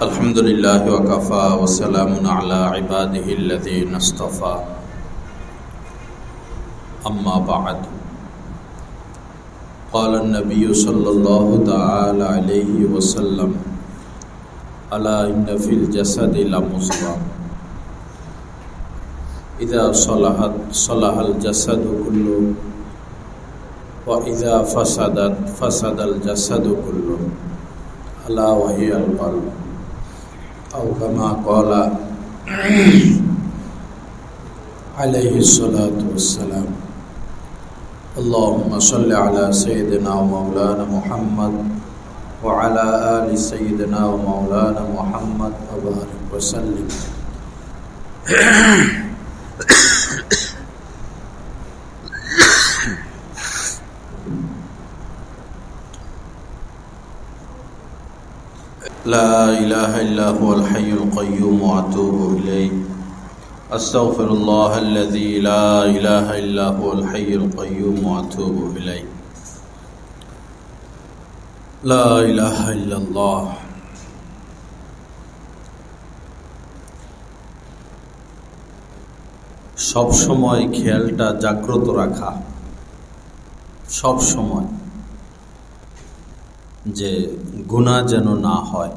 अल्हम्दुलिल्लाह वकफ़ा वस्सलामुन अला इबादिहिल्लज़ीना इस्तफ़ा अम्मा बअद क़ाला अन्नबिय्यु सल्लल्लाहु तआला अलैहि वसल्लम अला इन्न फ़िल जसदि लमुज़ग़ah इज़ा सलहत सलहल जसदु कुल्लुहु व इज़ा फसदत फसदल जसदु कुल्लुहु अला वहियल क़ल्ब औ कमा क़ाला अलैहिस्सलातु वस्सलाम। अल्लाहुम्मा सल्लि अला सय्यिदिना व मौलाना मुहम्मद व अला आलि सय्यिदिना व मौलाना मुहम्मद व बारिक व सल्लिम। ला इलाहा इल्ला हुवल हय्युल क़य्यूम व अतूबु इलैहि अस्तग़फिरुल्लाहल्लज़ी ला इलाहा इल्ला हुवल हय्युल क़य्यूम व अतूबु इलैहि। ला इलाहा इल्लल्लाह। सब समय খেয়ালটা জাগ্রত রাখা, সব সময় যে গুনাহ যেন না হয়,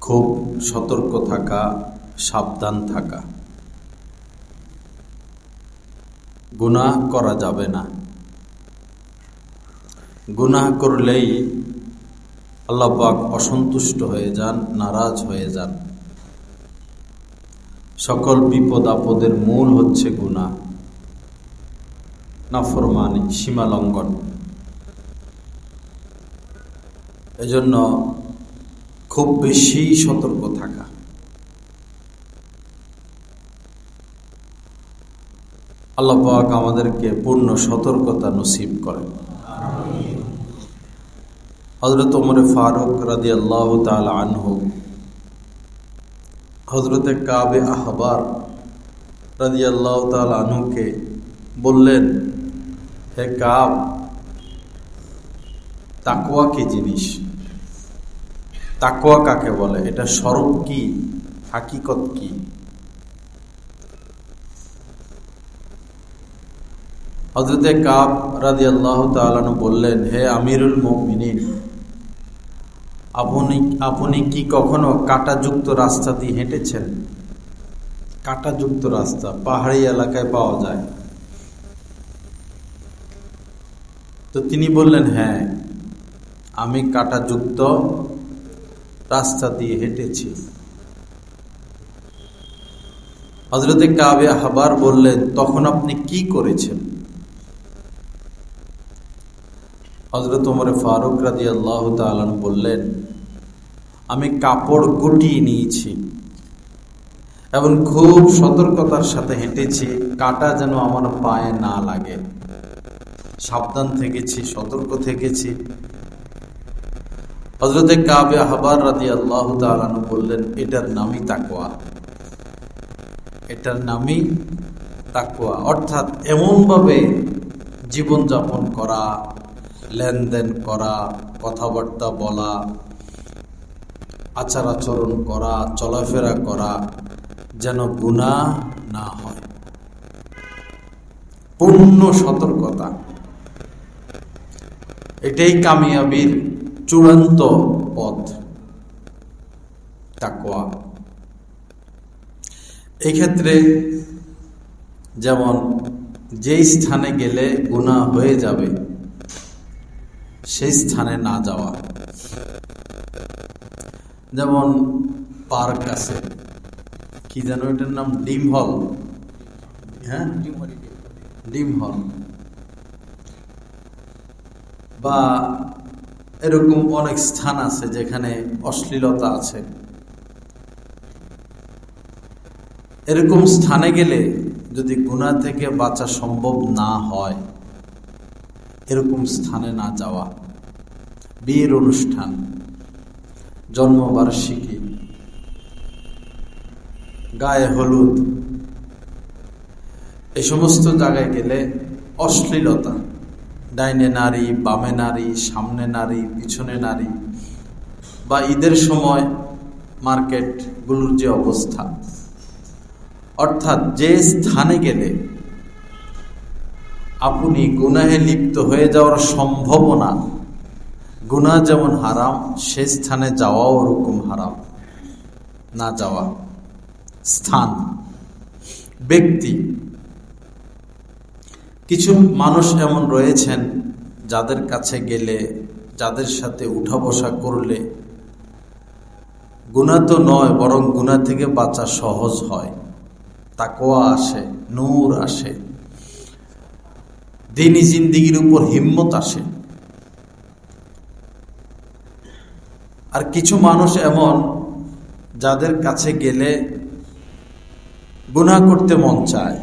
খুব সতর্ক থাকা, সাবধান থাকা। গুনাহ করা যাবে না। গুনাহ করলেই আল্লাহ পাক অসন্তুষ্ট হয়ে যান, নারাজ হয়ে যান। সকল বিপদ আপদের মূল হচ্ছে গুনাহ, নাফরমানি, সীমা লঙ্ঘন। এজন্য খুব বেশি সতর্ক থাকা। আল্লাহ পাক আমাদেরকে পূর্ণ সতর্কতা নসিব করেন। হযরত ওমর ফারুক রাদিয়াল্লাহু তাআলা আনহু হযরতে কাবে আহবার রাদিয়াল্লাহু তাআলা আনহুকে বললেন, হে কাব, তাকওয়া কি জিনিস? তাকওয়া কাকে বলে? এটা স্বরূপ কি, হাকিকত কি? হযরতে কাব রাদিয়াল্লাহু তাআলা আনহু বললেন, হে আমিরুল মুমিনিন, আপনি কি কখনো কাঁটাযুক্ত রাস্তা দিয়ে হেঁটেছেন? কাঁটাযুক্ত রাস্তা পাহাড়ি এলাকায় পাওয়া যায়। তো তিনি বললেন, হ্যাঁ, আমি কাঁটাযুক্ত রাস্তা দিয়ে হেঁটেছি। হযরতে কাবে আহবার বললেন, তখন আপনি কি করেছেন? হযরত ওমর ফারুক রাদিয়াল্লাহু তাআলা বললেন, আমি কাপড় গুটিয়ে নিয়েছি এবং খুব সতর্কতার সাথে হেঁটেছি, কাঁটা যেন আমার পায়ে না লাগে। সাবধান থেকেছি, সতর্ক থেকেছি। হযরতে কাবে আহবার রাদিয়াল্লাহু তাআলা বললেন, এটার নামই তাকওয়া। এটার নামই তাকওয়া, অর্থাৎ এমনভাবে জীবনযাপন করা, লেনদেন করা, কথাবার্তা বলা, আচার আচরণ করা, চলাফেরা করা, যেন গুনাহ না হয়। পূর্ণ সতর্কতা, এটাই কামিয়াবির চূড়ান্ত পথ, তাকওয়া। এই ক্ষেত্রে যেমন যেই স্থানে গেলে গুনাহ হয়ে যাবে সেই স্থানে না যাওয়া। যেমন পার্ক আছে, কি যেন এটার নাম, ডিম হল। হ্যাঁ, ডিম হল বা এরকম অনেক স্থান আছে যেখানে অশ্লীলতা আছে। এরকম স্থানে গেলে যদি গুনাহ থেকে বাঁচা সম্ভব না হয়, এরকম স্থানে না যাওয়া। বিয়ের অনুষ্ঠান, জন্মবার্ষিকী, গায়ে হলুদ, এই সমস্ত জায়গায় গেলে অশ্লীলতা, ডাইনে নারী, বামে নারী, সামনে নারী, পিছনে নারী, বা ঈদের সময় মার্কেটগুলোর যে অবস্থা, অর্থাৎ যে স্থানে গেলে আপনি গুনাহে লিপ্ত হয়ে যাওয়ার সম্ভাবনা, গুনাহ যেমন হারাম, সে স্থানে যাওয়াও ওরকম হারাম। না যাওয়া স্থান, ব্যক্তি। কিছু মানুষ এমন রয়েছেন যাদের কাছে গেলে, যাদের সাথে উঠা বসা করলে গুনাহ তো নয়, বরং গুনাহ থেকে বাঁচা সহজ হয়, তাকওয়া আসে, নূর আসে, দ্বীনি জিন্দেগির উপর হিম্মত আসে। আর কিছু মানুষ এমন যাদের কাছে গেলে গুনাহ করতে মন চায়,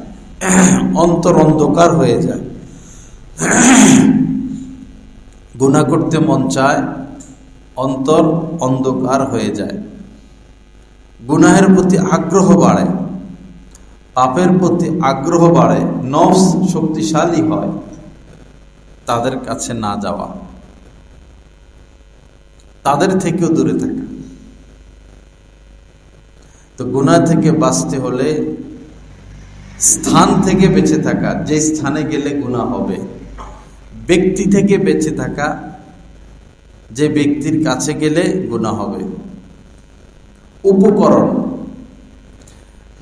অন্তর অন্ধকার হয়ে যায়। গুনাহ করতে মন চায়, অন্তর অন্ধকার হয়ে যায়। গুনাহের প্রতি আগ্রহ বাড়ে, পাপের প্রতি আগ্রহ বাড়ে, নফস শক্তিশালী হয়। তাদের কাছে না যাওয়া, তাদের থেকেও দূরে থাকা। তো গুনাহ থেকে বাঁচতে হলে স্থান থেকে বেঁচে থাকা, যে স্থানে গেলে গুনাহ হবে। ব্যক্তি থেকে বেঁচে থাকা, যে ব্যক্তির কাছে গেলে গুনাহ হবে। উপকরণ,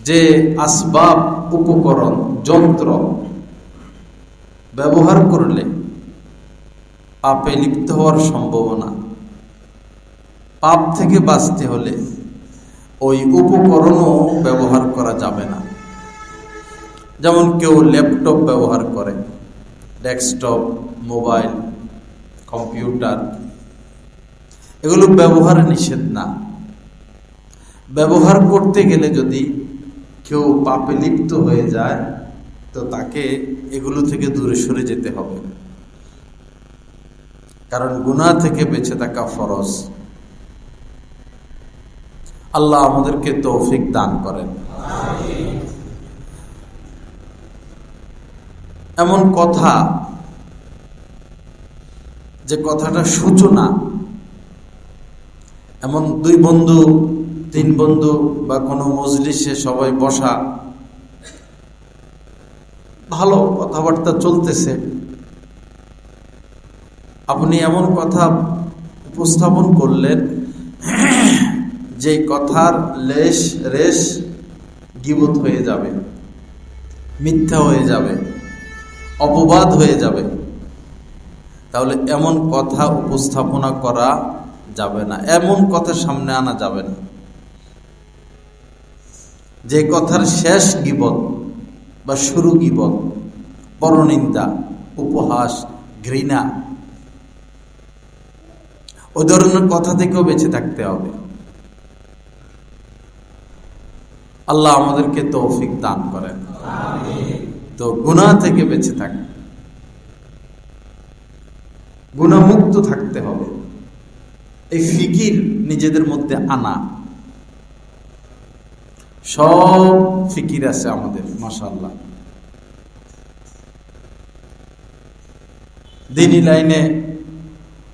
যে আসবাব, উপকরণ, যন্ত্র ব্যবহার করলে পাপে লিপ্ত হওয়ার সম্ভাবনা, পাপ থেকে বাঁচতে হলে ওই উপকরণও ব্যবহার করা যাবে না। যেমন কেউ ল্যাপটপ ব্যবহার করে, ডেস্কটপ, মোবাইল, কম্পিউটার, এগুলো ব্যবহার নিষেধ না। ব্যবহার করতে গেলে যদি কেউ পাপে লিপ্ত হয়ে যায়, তো তাকে এগুলো থেকে দূরে সরে যেতে হবে, কারণ গুনাহ থেকে বেঁচে থাকা ফরজ। আল্লাহ আমাদেরকে তৌফিক দান করেন। এমন কথা, যে কথাটা সূচনা, এমন দুই বন্ধু, তিন বন্ধু বা কোনো মজলিসে সবাই বসা, ভালো কথাবার্তা চলতেছে, আপনি এমন কথা উপস্থাপন করলেন যে কথার রেশ গীবত হয়ে যাবে, মিথ্যা হয়ে যাবে, অপবাদ হয়ে যাবে। তাহলে এমন কথা উপস্থাপনা করা যাবে না, এমন কথা সামনে আনা যাবে না যে কথার শেষ গীবত বা শুরু গীবত, পরনিন্দা, উপহাস, ঘৃণা। ওই ধরনের কথা থেকেও বেঁচে থাকতে হবে। আল্লাহ আমাদেরকে তৌফিক দান করেন। তো গুনাহ থেকে বেঁচে থাকা, গুনাহমুক্ত থাকতে হবে, এই ফিকির নিজেদের মধ্যে আনা। সব ফিকির আছে আমাদের, মাশাআল্লাহ। দ্বীনি লাইনে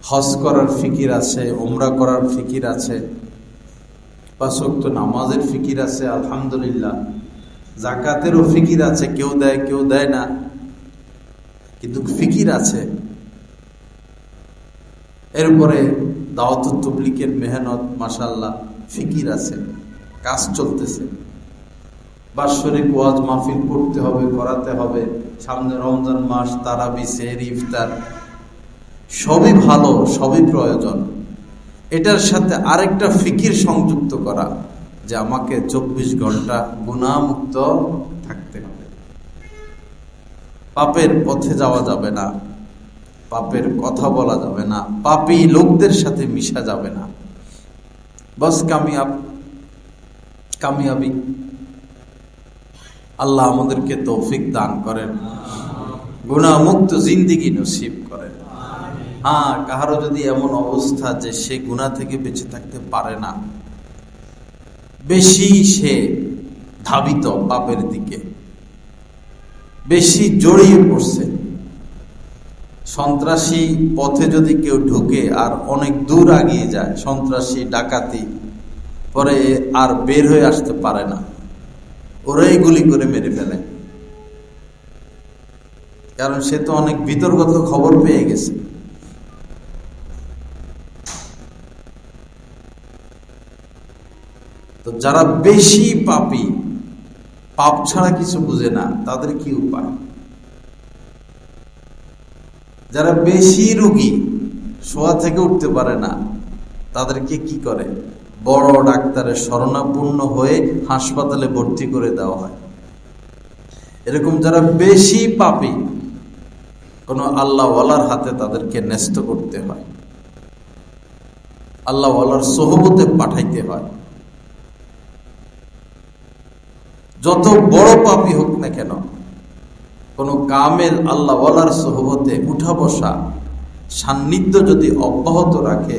হজ করার ফিকির আছে, উমরা করার ফিকির আছে, 5 ওয়াক্ত নামাজের ফিকির আছে, আলহামদুলিল্লাহ। যাকাতেরও ফিকির আছে, কেউ দেয় কেউ দেয় না, কিন্তু ফিকির আছে। এরপরে দাওয়াতুত তাবলীগের মেহনত, মাশাআল্লাহ, ফিকির আছে, কাজ চলতেছে। বাৎসরিক ওয়াজ মাহফিল করতে হবে, করাতে হবে, সামনে রমজান মাস, তারাবি, সেহরি, ইফতার, সবই ভালো, সবই প্রয়োজন। এটার সাথে আরেকটা ফিকির সংযুক্ত করা, যে আমাকে 24 ঘন্টা গুনাহমুক্ত থাকতে হবে, পাপের পথে যাওয়া যাবে না, পাপের কথা বলা যাবে না, পাপী লোকদের সাথে মিশা যাবে না। বাস কামিয়াবি। আল্লাহ আমাদেরকে তৌফিক দান করেন, গুনাহমুক্ত জিন্দেগি নসিব করেন। হ্যাঁ, কাহারও যদি এমন অবস্থা যে সে গুনাহ থেকে বেঁচে থাকতে পারে না, বেশি সে ধাবিত পাপের দিকে, বেশি জড়িয়ে পড়ছে, সন্ত্রাসী পথে যদি কেউ ঢুকে আর অনেক দূর আগিয়ে যায়, সন্ত্রাসী ডাকাতি, পরে আর বের হয়ে আসতে পারে না, ওরাই গুলি করে মেরে ফেলে। কারণ সে তো অনেক বিতর্কত খবর পেয়ে গেছে। তো যারা বেশি পাপী, পাপ ছাড়া কিছু বুঝে না, তাদের কি উপায়? যারা বেশি রোগী, শোয়া থেকে উঠতে পারে না, তাদেরকে কি করে? বড় ডাক্তারের শরণাপন্ন হয়ে হাসপাতালে ভর্তি করে দেওয়া হয়। এরকম যারা বেশি পাপী, কোন আল্লাহওয়ালার হাতে তাদেরকে ন্যস্ত করতে হয়, আল্লাহওয়ালার সোহবতে পাঠাইতে হয়। যত বড় পাপী হোক না কেন, কোন কামেল আল্লাহওয়ালার সোহবতে উঠা বসা, সান্নিধ্য যদি অব্যাহত রাখে,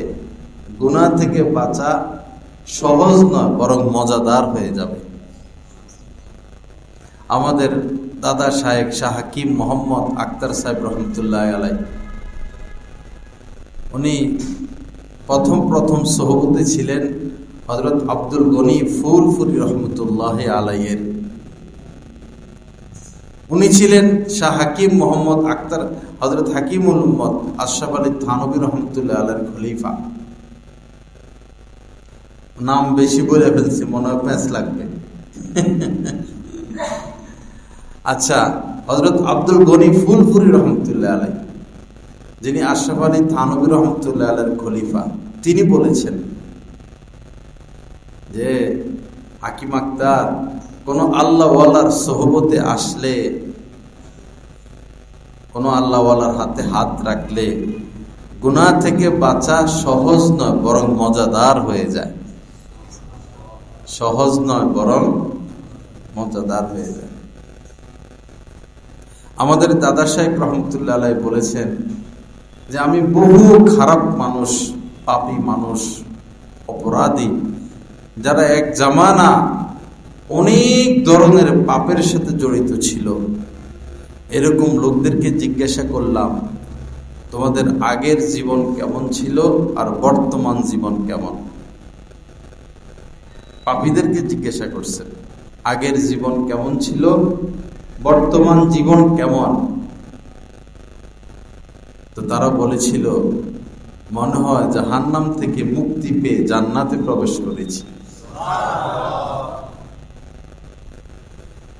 গুনাহ থেকে বাঁচা সহজ নয়, বরং মজাদার হয়ে যাবে। আমাদের দাদা শায়েখ শাহ হাকিম মোহাম্মদ আখতার সাহেব রহমতুল্লাহ আলাই, উনি প্রথম সোহবতে ছিলেন হযরত আব্দুল গনি ফুলপুরি রহমতুল্লাহ আলাইয়ের। উনি ছিলেন শাহ হাকিম মোহাম্মদ আখতার হযরত হাকিমুল উম্মত আশরাফ আলী থানভী রহমতুল্লাহ আলাইয়ের খলিফা। নাম বেশি বলে ফেলছি, মনে হয় প্যাঁচ লাগবে। আচ্ছা, হযরত আব্দুল গনি ফুলপুরি রহমতুল্লাহ আলাই, যিনি আশরাফ আলী থানভী রহমতুল্লাহ আলাইয়ের খলিফা, তিনি বলেছেন যে হাকিম আখতার কোন আল্লাহওয়ালার সোহবতে আসলে, কোন আল্লাহওয়ালার হাতে হাত রাখলে গুনাহ থেকে বাঁচা সহজ নয়, বরং মজাদার হয়ে যায়। সহজ নয়, বরং মজাদার হয়ে যায়। আমাদের দাদা সাহেব রহমতুল্লাহ আলাই বলেছেন যে আমি বহু খারাপ মানুষ, পাপী মানুষ, অপরাধী, যারা এক জামানা অনেক ধরনের পাপের সাথে জড়িত ছিল, এরকম লোকদেরকে জিজ্ঞাসা করলাম তোমাদের আগের জীবন কেমন ছিল আর বর্তমান জীবন কেমন। পাপীদেরকে জিজ্ঞাসা করছে আগের জীবন কেমন ছিল, বর্তমান জীবন কেমন। তো তারা বলেছিল মনে হয় জাহান্নাম থেকে মুক্তি পেয়ে জান্নাতে প্রবেশ করেছি।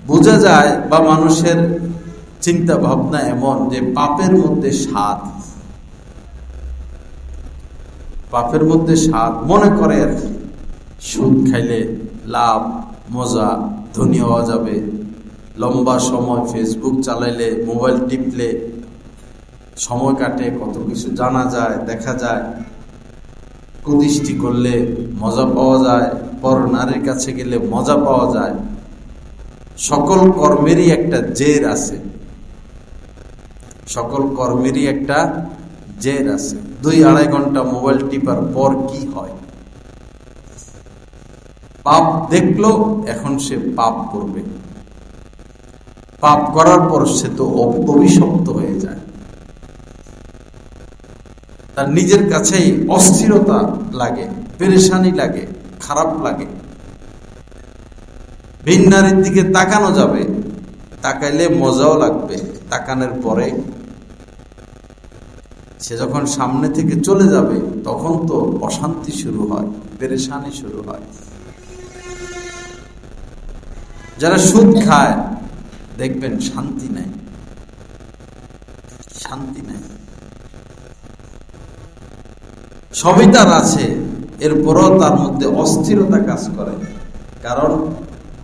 বোঝা যায় বা মানুষের চিন্তা ভাবনা এমন যে পাপের মধ্যে স্বাদ, পাপের মধ্যে স্বাদ মনে করে আর কি। সুদ খাইলে লাভ, মজা, ধনী হওয়া যাবে, লম্বা সময় ফেসবুক চালাইলে, মোবাইল টিপলে সময় কাটে, কত কিছু জানা যায়, দেখা যায়, কুদৃষ্টি করলে মজা পাওয়া যায়, পর নারীর কাছে গেলে মজা পাওয়া যায়। সকল কর্মেরই একটা জের আছে, সকল কর্মেরই একটা জের আছে। 2-2.5 ঘন্টা মোবাইল টিপার পর কি হয়? পাপ দেখলো, এখন সে পাপ করবে। পাপ করার পর সে তো অভিশপ্ত হয়ে যায়, তার নিজের কাছেই অস্থিরতা লাগে, পেরেশানি লাগে, খারাপ লাগে। ভিন নারীর দিকে তাকানো যাবে, তাকাইলে মজাও লাগবে, তাকানোর পরে সে যখন সামনে থেকে চলে যাবে তখন তো অশান্তি শুরু হয়, পেরেশানি শুরু হয়। যারা সুদ খায় দেখবেন শান্তি নাই, শান্তি নাই। সবই তার আছে, এরপরও তার মধ্যে অস্থিরতা কাজ করে, কারণ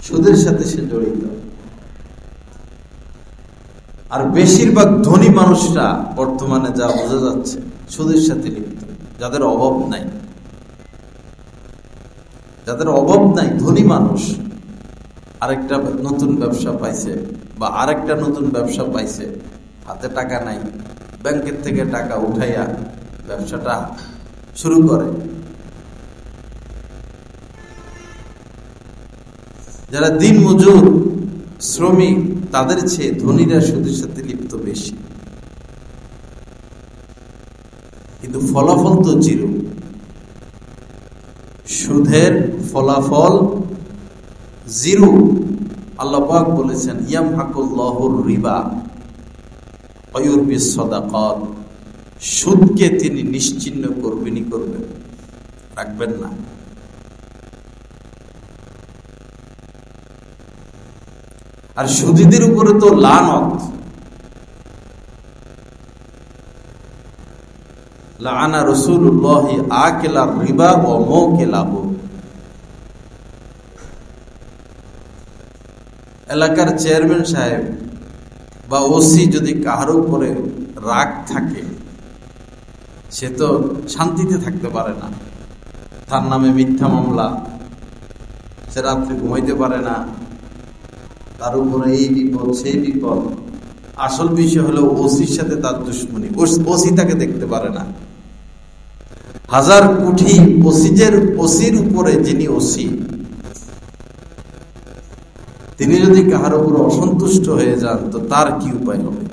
সুদের সাথে সে জড়িত। আর বেশিরভাগ ধনী মানুষরা বর্তমানে যা বোঝা যাচ্ছে সুদের সাথে লিপ্ত। যাদের অভাব নাই, যাদের অভাব নাই, ধনী মানুষ আরেকটা নতুন ব্যবসা পাইছে বা আরেকটা নতুন ব্যবসা পাইছে, হাতে টাকা নাই, ব্যাংকের থেকে টাকা উঠাইয়া ব্যবসাটা শুরু করে। যারা দিন মজুর শ্রমিক, তাদের চেয়ে ধনীরা সুদের সাথে লিপ্ত বেশি। কিন্তু ফলাফল তো জিরো। সুদের ফলাফল জিরো। আল্লাহ পাক বলেছেন ইয়ামহাকুল্লাহুর রিবা ওয়া ইউরবিস সাদাকাত, সুদকে তিনি নিশ্চিহ্ন করবেনই করবেন, রাখবেন না। আর সুদীদের উপরে তো লানত, লাআনা রাসূলুল্লাহি আকিলার রিবা ওয়া মুকিলাহু। এলাকার চেয়ারম্যান সাহেব বা ওসি যদি কাহার উপরে রাগ থাকে, সে তো শান্তিতে থাকতে পারে না। তার নামে মিথ্যা মামলা, সে রাত্রে ঘুমাইতে পারে না, তার উপরে এই বিপদ সেই বিপদ। আসল বিষয় হলো ওসির সাথে তার দুশ্মনী, ওসি তাকে দেখতে পারে না। হাজার কোটি ওসির উপরে যিনি ওসি, তিনি যদি কাহার উপর অসন্তুষ্ট হয়ে যান তো তার কি উপায় হবে?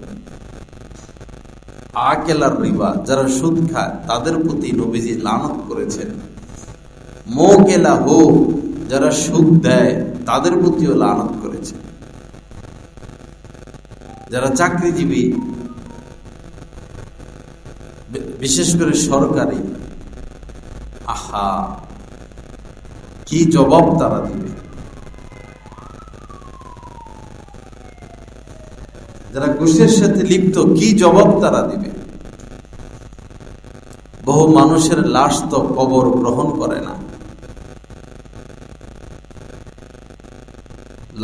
আকেলার রিবা, যারা সুদ খায় তাদের প্রতি নবীজি লানত করেছেন। মোকেলা হো, যারা সুদ দেয় তাদের প্রতিও লানত করেছেন। যারা চাকরিজীবী, বিশেষ করে সরকারি, আহা কি জবাব তারা দিবে? যারা ঘুষের সাথে লিপ্ত, কি জবাব তারা দিবে? বহু মানুষের লাশ তো কবর গ্রহণ করে না,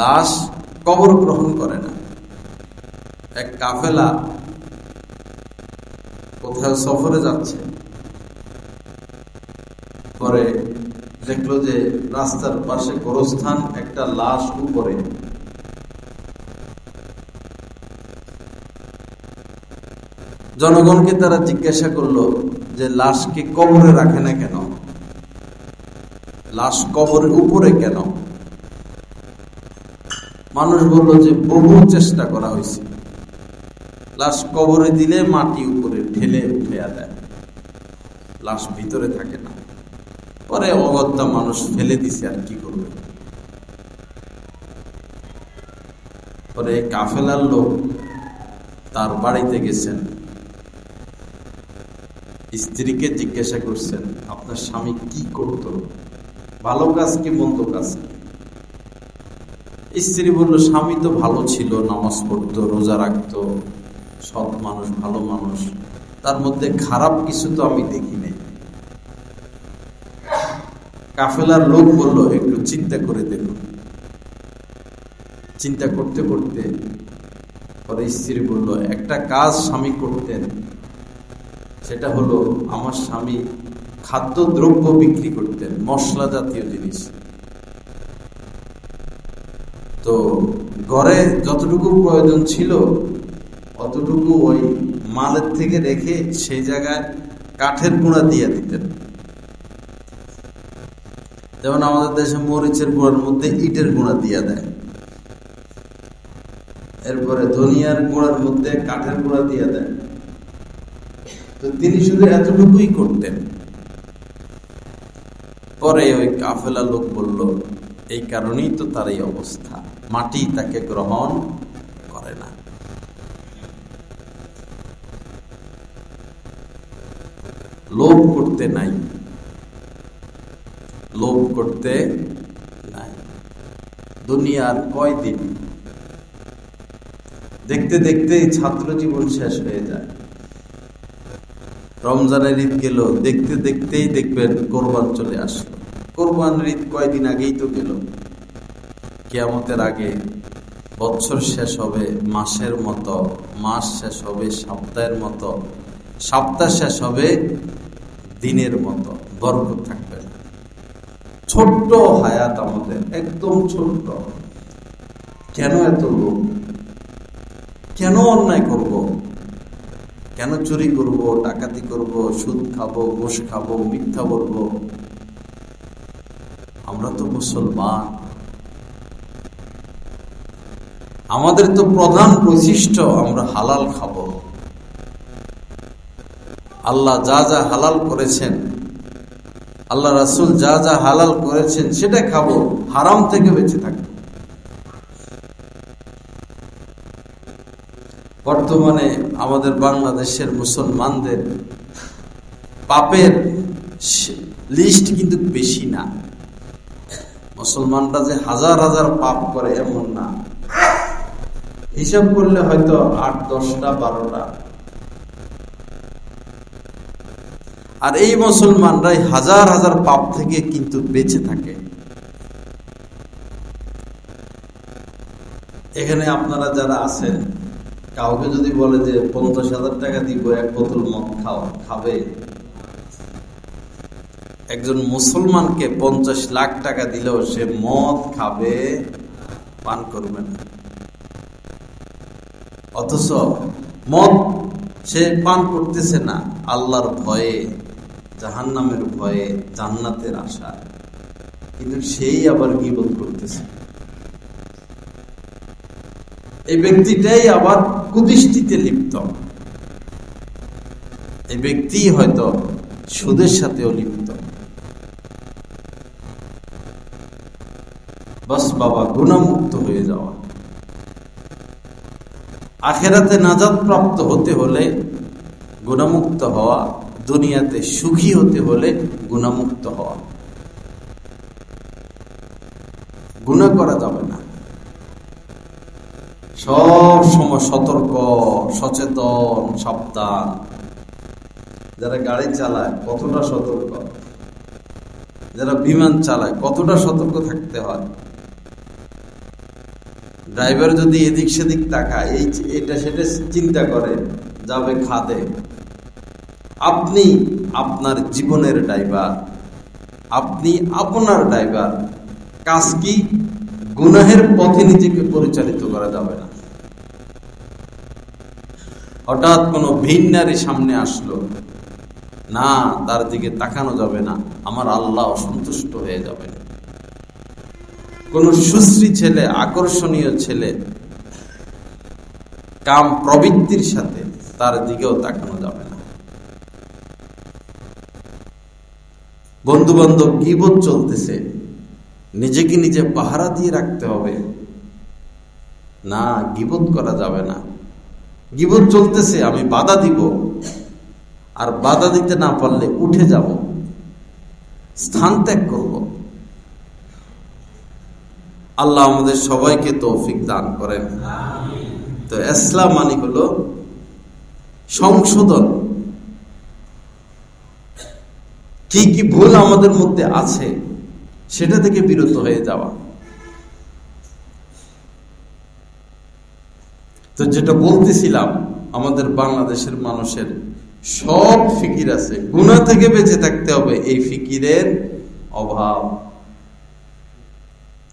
লাশ কবর গ্রহণ করে না। এক কাফেলা কোথাও সফরে যাচ্ছে, পরে দেখলো যে রাস্তার পাশে গোরস্থান, একটা লাশ উপরে। জনগণকে তারা জিজ্ঞাসা করলো যে লাশকে কবরে রাখে না কেন, লাশ কবরের উপরে কেন? মানুষ বলল যে বহু চেষ্টা করা হয়েছে, লাশ কবরে দিলে মাটি উপরে ঠেলে উঠে দেয়, লাশ ভিতরে থাকে না। পরে অগত্যা মানুষ ফেলে দিছে, আর কি করবে? পরে কাফেলার লোক তার বাড়িতে গেছেন, স্ত্রীকে জিজ্ঞাসা করছেন আপনার স্বামী কি করত, ভালো কাজ কি মন্দ কাজ? স্ত্রী বলল স্বামী তো ভালো ছিল, নামাজ পড়তো, রোজা রাখতো, সৎ মানুষ, ভালো মানুষ, তার মধ্যে খারাপ কিছু তো আমি দেখি নাই। কাফেলার লোক বলল একটু চিন্তা করে দেখুন। চিন্তা করতে করতে পরে স্ত্রী বলল একটা কাজ স্বামী করতেন, সেটা হলো আমার স্বামী খাদ্যদ্রব্য বিক্রি করতেন, মশলা জাতীয় জিনিস। তো ঘরে যতটুকু প্রয়োজন ছিল অতটুকু ওই মালের থেকে রেখে সেই জায়গায় কাঠের গুঁড়া দিয়ে দিতেন। যেমন আমাদের দেশে মরিচের গুঁড়ার মধ্যে ইটের গুঁড়া দিয়ে দেয়, এরপরে ধনিয়ার গুঁড়ার মধ্যে কাঠের গুঁড়া দিয়ে দেয়। তো তিনি শুধু এতটুকুই করতেন। পরে ওই কাফেলা লোক বলল এই কারণেই তো তার এই অবস্থা, মাটি তাকে গ্রহণ করে না। লোভ করতে নাই, লোভ করতে নাই। দুনিয়ার কয়দিন, দেখতে দেখতে ছাত্র জীবন শেষ হয়ে যায়। রমজানের ঈদ গেল, দেখতে দেখতেই দেখবেন কোরবান চলে আসলো। কোরবানের ঈদ কয়দিন আগেই তো গেল। কিয়ামতের আগে বছর শেষ হবে মাসের মতো, মাস শেষ হবে সপ্তাহের মতো, সপ্তাহ শেষ হবে দিনের মতো, বরকত থাকবে না। ছোট্ট হায়াত আমাদের, একদম ছোট্ট। কেন এত লোভ? কেন অন্যায় করব? কেন চুরি করব, ডাকাতি করব, সুদ খাবো, ঘুষ খাবো, মিথ্যা বলবো? আমরা তো মুসলমান, আমাদের তো প্রধান বৈশিষ্ট্য আমরা হালাল খাবো। আল্লাহ যা যা হালাল করেছেন, আল্লাহ রাসূল যা যা হালাল করেছেন সেটা খাবো, হারাম থেকে বেঁচে থাকবো। বর্তমানে আমাদের বাংলাদেশের মুসলমানদের পাপের লিস্ট কিন্তু বেশি না। মুসলমানরা যে হাজার হাজার পাপ করে এমন না, হিসাব করলে হয়তো 8-10টা 12টা। আর এই মুসলমানরাই হাজার হাজার পাপ থেকে কিন্তু বেঁচে থাকে। এখানে আপনারা যারা আছেন, কাউকে যদি বলে যে 50,000 টাকা দিব এক বোতল মদ খাবে, একজন মুসলমানকে 50 লাখ টাকা দিলেও সে মদ খাবে, পান করবে না। অথচ মদ সে পান করতেছে না আল্লাহর ভয়ে, জাহান্নামের ভয়ে, জান্নাতের আশা, কিন্তু সেই আবার গীবত করতেছে। এই ব্যক্তিটাই আবার কুদৃষ্টিতে লিপ্ত। এই ব্যক্তি হয়তো সুদের সাথেও লিপ্ত। বাস বাবা, গুনাহমুক্ত হয়ে যাওয়া। আখিরাতে নাজাত প্রাপ্ত হতে হলে গুনাহমুক্ত হওয়া, দুনিয়াতে সুখী হতে হলে গুনাহমুক্ত হওয়া। গুনাহ করা যাবে না। সব সময় সতর্ক, সচেতন, সাবধান। যারা গাড়ি চালায় কতটা সতর্ক, যারা বিমান চালায় কতটা সতর্ক থাকতে হয়। ড্রাইভার যদি এদিক সেদিক তাকায়, এটা সেটা চিন্তা করে, যাবে খাদে। আপনি আপনার জীবনের ড্রাইভার, আপনি আপনার ড্রাইভার। কাজ কি? গুনাহের পথে নিজেকে পরিচালিত করা যাবে না। হঠাৎ কোনো ভিন্নারী সামনে আসলো না, তার দিকে তাকানো যাবে না, আমার আল্লাহ অসন্তুষ্ট হয়ে যাবে। কোন সুশ্রী ছেলে, আকর্ষণীয় ছেলে, কাম প্রবৃত্তির সাথে, তার দিকেও তাকানো যাবে না। বন্ধু বান্ধব গীবত চলতেছে, নিজেকে নিজে পাহারা দিয়ে রাখতে হবে। না, গীবত করা যাবে না। গীবত চলতেছে, আমি বাধা দিব, আর বাধা দিতে না পারলে উঠে যাব, স্থান ত্যাগ করব। আল্লাহ আমাদের সবাইকে তৌফিক দান করেন। তো ইসলাম মানে হলো সংশোধন। কি কি ভুল আমাদের মধ্যে আছে সেটা থেকে বিরত হয়ে যাওয়া। তো যেটা বলতেছিলাম, আমাদের বাংলাদেশের মানুষের সব ফিকির আছে, গুনাহ থেকে বেঁচে থাকতে হবে, এই ফিকিরের অভাব।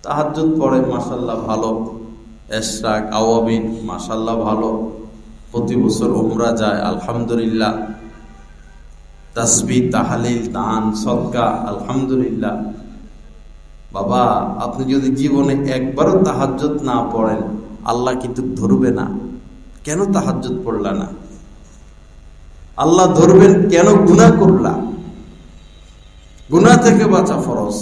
তাহাজ্জুদ পড়ে মাশাআল্লাহ ভালো, ইশরাক আওয়াবিন মাশাআল্লাহ ভালো, প্রতি বছর উমরা যায় আলহামদুলিল্লাহ, তাসবিহ তাহলিল দান সদকা আলহামদুলিল্লাহ। বাবা, আপনি যদি জীবনে একবারও তাহাজ্জুদ না পড়েন, আল্লাহ কিন্তু ধরবে না। কেন তাহাজ্জুদ পড়লা না? আল্লাহ ধরবেন কেন? গুনাহ করলা। গুনাহ থেকে বাঁচা ফরজ।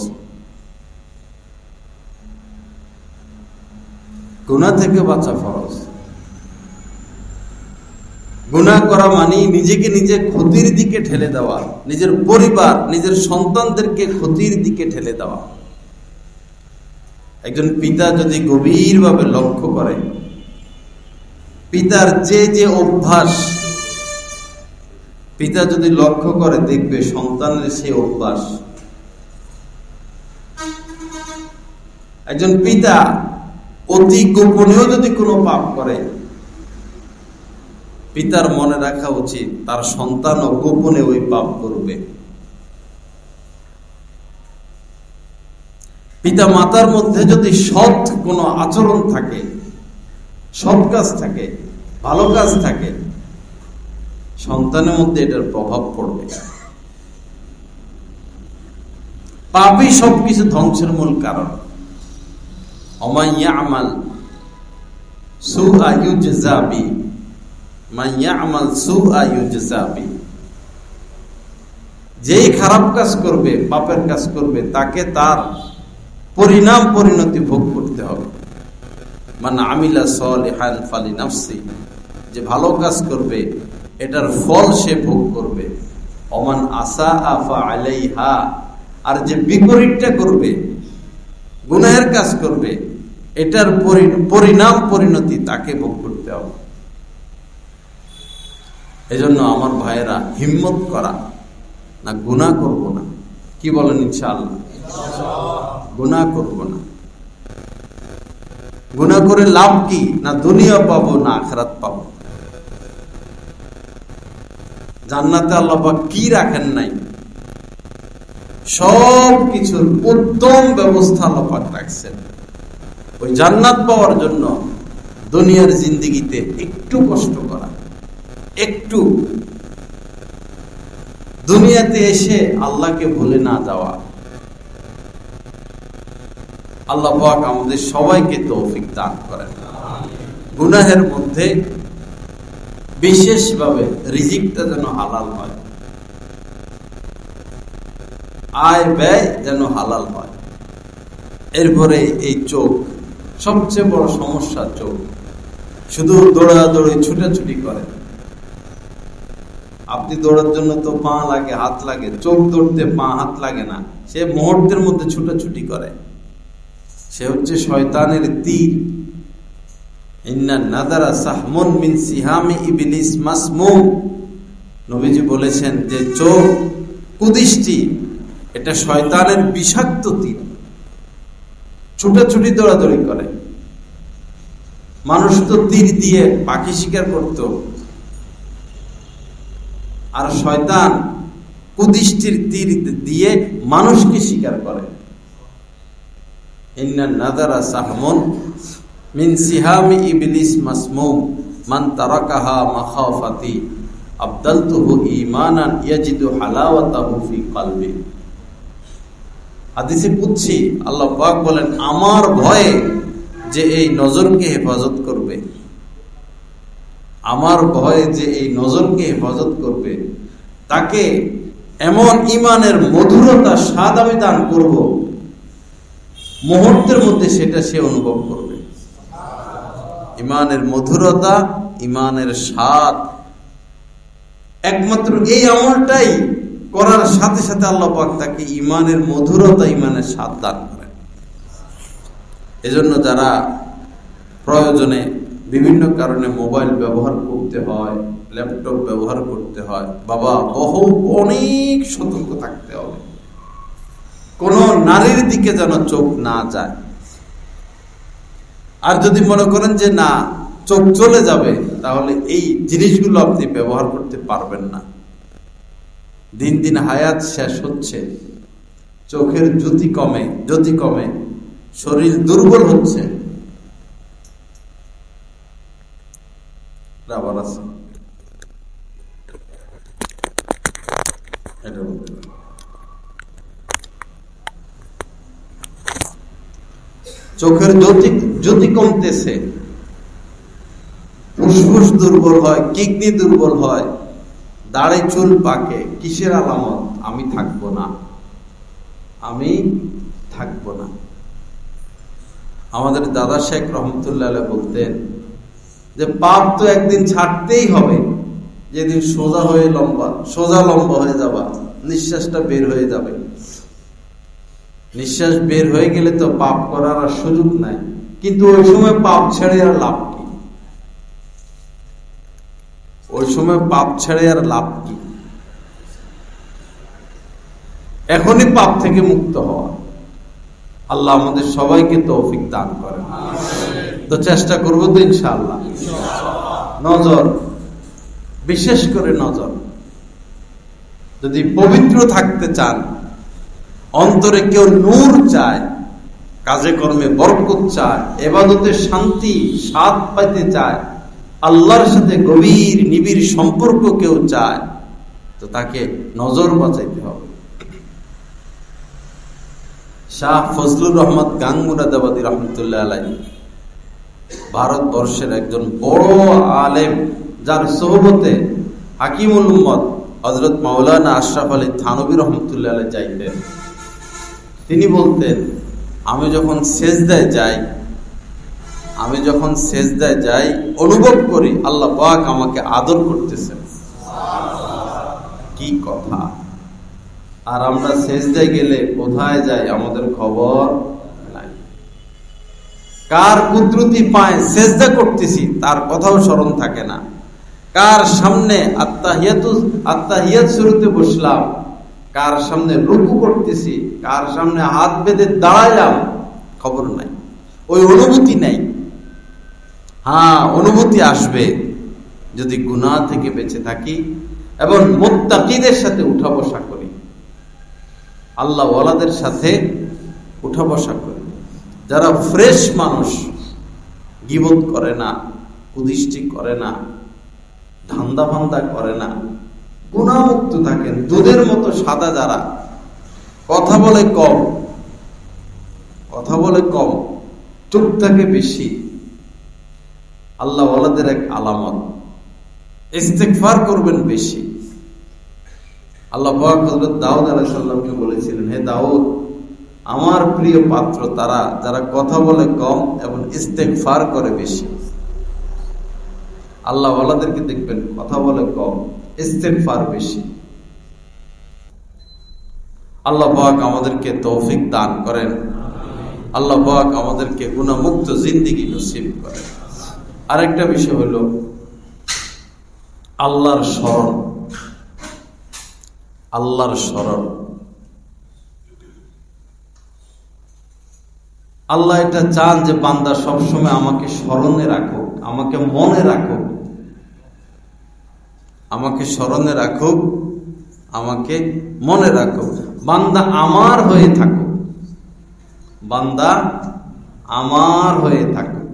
গুনাহ থেকে বাঁচা ফরজ। গুনাহ করা মানে নিজেকে নিজে ক্ষতির দিকে ঠেলে দেওয়া, নিজের পরিবার, নিজের সন্তানদেরকে ক্ষতির দিকে ঠেলে দেওয়া। একজন পিতা যদি গভীরভাবে লক্ষ্য করে, পিতার যে যে অভ্যাস, পিতা যদি লক্ষ্য করে দেখবে সন্তানের সেই অভ্যাস। একজন পিতা অতি গোপনেও যদি কোনো পাপ করে, পিতার মনে রাখা উচিত তার সন্তানও গোপনে ওই পাপ করবে। পিতা মাতার মধ্যে যদি সৎ কোনো আচরণ থাকে, সৎ কাজ থাকে, ভালো কাজ থাকে, সন্তানের মধ্যে এটার প্রভাব পড়বে। পাপই সবকিছু ধ্বংসের মূল কারণ। ওমান ইয়ামাল সুআ ইউজজা বি, মান ইয়ামাল সুআ ইউজজা বি। যেই খারাপ কাজ করবে, পাপের কাজ করবে, তাকে তার পরিণতি ভোগ করতে হবে। মান আমিলা সালিহান ফালিনাফসি, যে ভালো কাজ করবে এটার ফল সে ভোগ করবে। ওমান আসাআ ফাআলাইহা, আর যে বিপরীতটা করবে, গুনাহের কাজ করবে, এটার পরিণতি তাকে ভোগ করতে হবে। এজন্য আমার ভাইয়েরা, হিম্মত করা, না গুনাহ করব না। কি বলেন? ইনশাআল্লাহ গুনাহ করব না। গুনাহ করে লাভ কি? না দুনিয়া পাবো, না আখিরাত পাবো। জান্নাতে আল্লাহ পাক কি রাখেন নাই? সব কিছুর উত্তম ব্যবস্থা আল্লাহ পাক রাখছেন। ওই জান্নাত পাওয়ার জন্য দুনিয়ার জিন্দেগিতে একটু কষ্ট করা, একটু দুনিয়াতে এসে আল্লাহকে ভুলে না যাওয়া। আল্লাহ পাক আমাদের সবাইকে তৌফিক দান করেন। গুনাহের মধ্যে বিশেষভাবে রিজিকটা যেন হালাল হয়, আয় ব্যয় যেন হালাল হয়। এরপরে এই চোখ, সবচেয়ে বড় সমস্যা চোখ। শুধু দৌড়াদৌড়ি, ছুটাছুটি করে। আপনি দৌড়ার জন্য তো পা লাগে, হাত লাগে। চোখ দৌড়তে পা হাত লাগে না, সে মুহূর্তের মধ্যে ছুটাছুটি করে। সে হচ্ছে শয়তানের তীর। ইন্না নাযারা সাহমুন মিন সিহামি ইবলিস মাসমুম। নবীজি বলেছেন যে চোখ, কুদৃষ্টি, এটা শয়তানের বিষাক্ত তীর। ছুটাছুটি, দৌড়াদৌড়ি করে। মানুষ তো তীর দিয়ে পাখি শিকার করত, আর শয়তান কুদৃষ্টির তীর দিয়ে মানুষকে শিকার করে। ইন্না নাযারা সাহমুন মিন সিহামি ইবলিস মাসমুম মান তারাকাহা মাখাফাতি আবদালতুহু ঈমানান ইয়াজিদু হালাওয়াতাহু ফি কলবি। হাদিসে কুদসি আল্লাহ পাক বলেন, আমার ভয়ে যে এই নজরকে হেফাজত করবে, আমার ভয়ে যে এই নজরকে হেফাজত করবে, তাকে এমন ঈমানের মধুরতা, স্বাদ আমি দান করব, মুহূর্তের মধ্যে সেটা সে অনুভব করবে। ঈমানের মধুরতা, ঈমানের স্বাদ, একমাত্র এই আমলটাই করার সাথে সাথে আল্লাহ পাক তাকে ঈমানের মধুরতা, ঈমানের স্বাদ দান করেন। এজন্য যারা প্রয়োজনে বিভিন্ন কারণে মোবাইল ব্যবহার করতে হয়, ল্যাপটপ ব্যবহার করতে হয়, বাবা অনেক সতর্ক থাকতে হবে। কোন নারীর দিকে যেন চোখ না যায়। আর যদি মনে করেন যে না, চোখ চলে যাবে, তাহলে এই জিনিসগুলো আপনি ব্যবহার করতে পারবেন না। দিন দিন হায়াত শেষ হচ্ছে, চোখের জ্যোতি কমে, শরীর দুর্বল হচ্ছে। চোখের জ্যোতি কমতেছে, ফুসফুস দুর্বল হয়, কিডনি দুর্বল হয়, দাড়ি চুল পাকে। কিসের আলামত? আমি থাকবো না। আমাদের দাদা শেখ রহমতুল্লাহ বলতেন যে পাপ তো একদিন ছাড়তেই হবে। যেদিন সোজা লম্বা হয়ে যাবা, নিঃশ্বাসটা বের হয়ে যাবে। নিঃশ্বাস বের হয়ে গেলে তো পাপ করার আর সুযোগ নাই। কিন্তু ওই সময় পাপ ছেড়ে আর লাভ কি? এখনই পাপ থেকে মুক্ত হওয়া। আল্লাহ আমাদের সবাইকে তৌফিক দান করেন। তো চেষ্টা করবো তো ইনশাআল্লাহ। নজর, বিশেষ করে নজর, যদি পবিত্র থাকতে চান, অন্তরে কেউ নূর চায়, কাজে কর্মে বরকত চায়, ইবাদতে শান্তি স্বাদ পাইতে চায়, আল্লাহর সাথে গভীর নিবিড় সম্পর্ক কেউ চায়, তো তাকে নজর বাঁচাইতে হবে। শাহ ফজলুর রহমান গাঙ্গুনাদাবাদী রহমতুল্লাহ আলাইহি ভারতবর্ষের একজন বড় আলেম, যার সোহবতে হাকিমুল উম্মত হযরত মাওলানা আশরাফ আলী থানভী রহমতুল্লাহ আলাইহি যাইতেন, তিনি বলতেন, আমি যখন সেজদায় যাই অনুভব করি আল্লাহ পাক আমাকে আদর করতেছেন। কি কথা! আর আমরা সেজদায় গেলে কোথায় যাই আমাদের খবর নাই। কার কুদরতি পায় সেজদা করতেছি তার কথাও স্মরণ থাকে না। কার সামনে আত্তাহিয়াত শুরুতে বসলাম, কার সামনে রুকু করতেছি, কার সামনে হাত বেঁধে দাঁড়াইলাম, খবর নাই, ওই অনুভূতি নাই। হ্যাঁ, অনুভূতি আসবে যদি গুনাহ থেকে বেঁচে থাকি এবং মুত্তাকিদের সাথে উঠা বসা করি, আল্লাহ ওয়ালাদের সাথে উঠা বসা করি, যারা ফ্রেশ মানুষ, গীবত করে না, কুদৃষ্টি করে না, ধান্দা ফান্দা করে না, গুনাহমুক্ত থাকেন, দুধের মতো সাদা, যারা কথা বলে কম, চুপ থাকে বেশি, আল্লাহ ওয়ালাদের এক আলামত। ইস্তেগফার করবেন বেশি। আল্লাহ পাক হযরত দাউদ আলাইহিস সালামকে বলেছিলেন, হে দাউদ, আমার প্রিয় পাত্র তারা যারা কথা বলে কম এবং ইস্তেগফার করে বেশি। আল্লাহ ওয়ালাদেরকে দেখবেন কথা বলে কম, ইস্তেগফার বেশি। আল্লাহ পাক আমাদেরকে তৌফিক দান করেন। আল্লাহ পাক আমাদেরকে গুনাহমুক্ত জিন্দেগি নসিব করেন। আরেকটা বিষয় হলো আল্লাহর স্মরণ। আল্লাহর স্মরণ, আল্লাহ এটা চান যে বান্দা সবসময় আমাকে স্মরণে রাখুক, আমাকে মনে রাখুক, আমাকে স্মরণে রাখুক, আমাকে মনে রাখুক। বান্দা আমার হয়ে থাকুক, বান্দা আমার হয়ে থাকুক।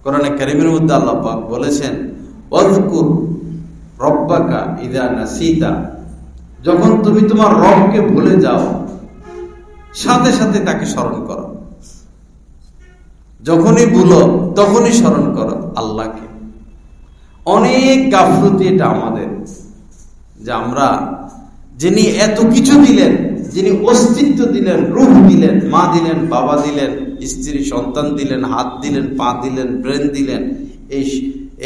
কোরআনে কারীমের মধ্যে আল্লাহ পাক বলেছেন, ওয়াযকুর রব্বাকা ইযা নাসিতা, যখন তুমি তোমার রবকে ভুলে যাও সাথে সাথে তাকে স্মরণ করো। যখনই ভুলো তখনই স্মরণ করো আল্লাহকে। অনেক গাফলতি এটা আমাদের, যে আমরা যিনি এত কিছু দিলেন, যিনি অস্তিত্ব দিলেন, রূহ দিলেন, মা দিলেন, বাবা দিলেন, স্ত্রী সন্তান দিলেন, হাত দিলেন, পা দিলেন, ব্রেন দিলেন,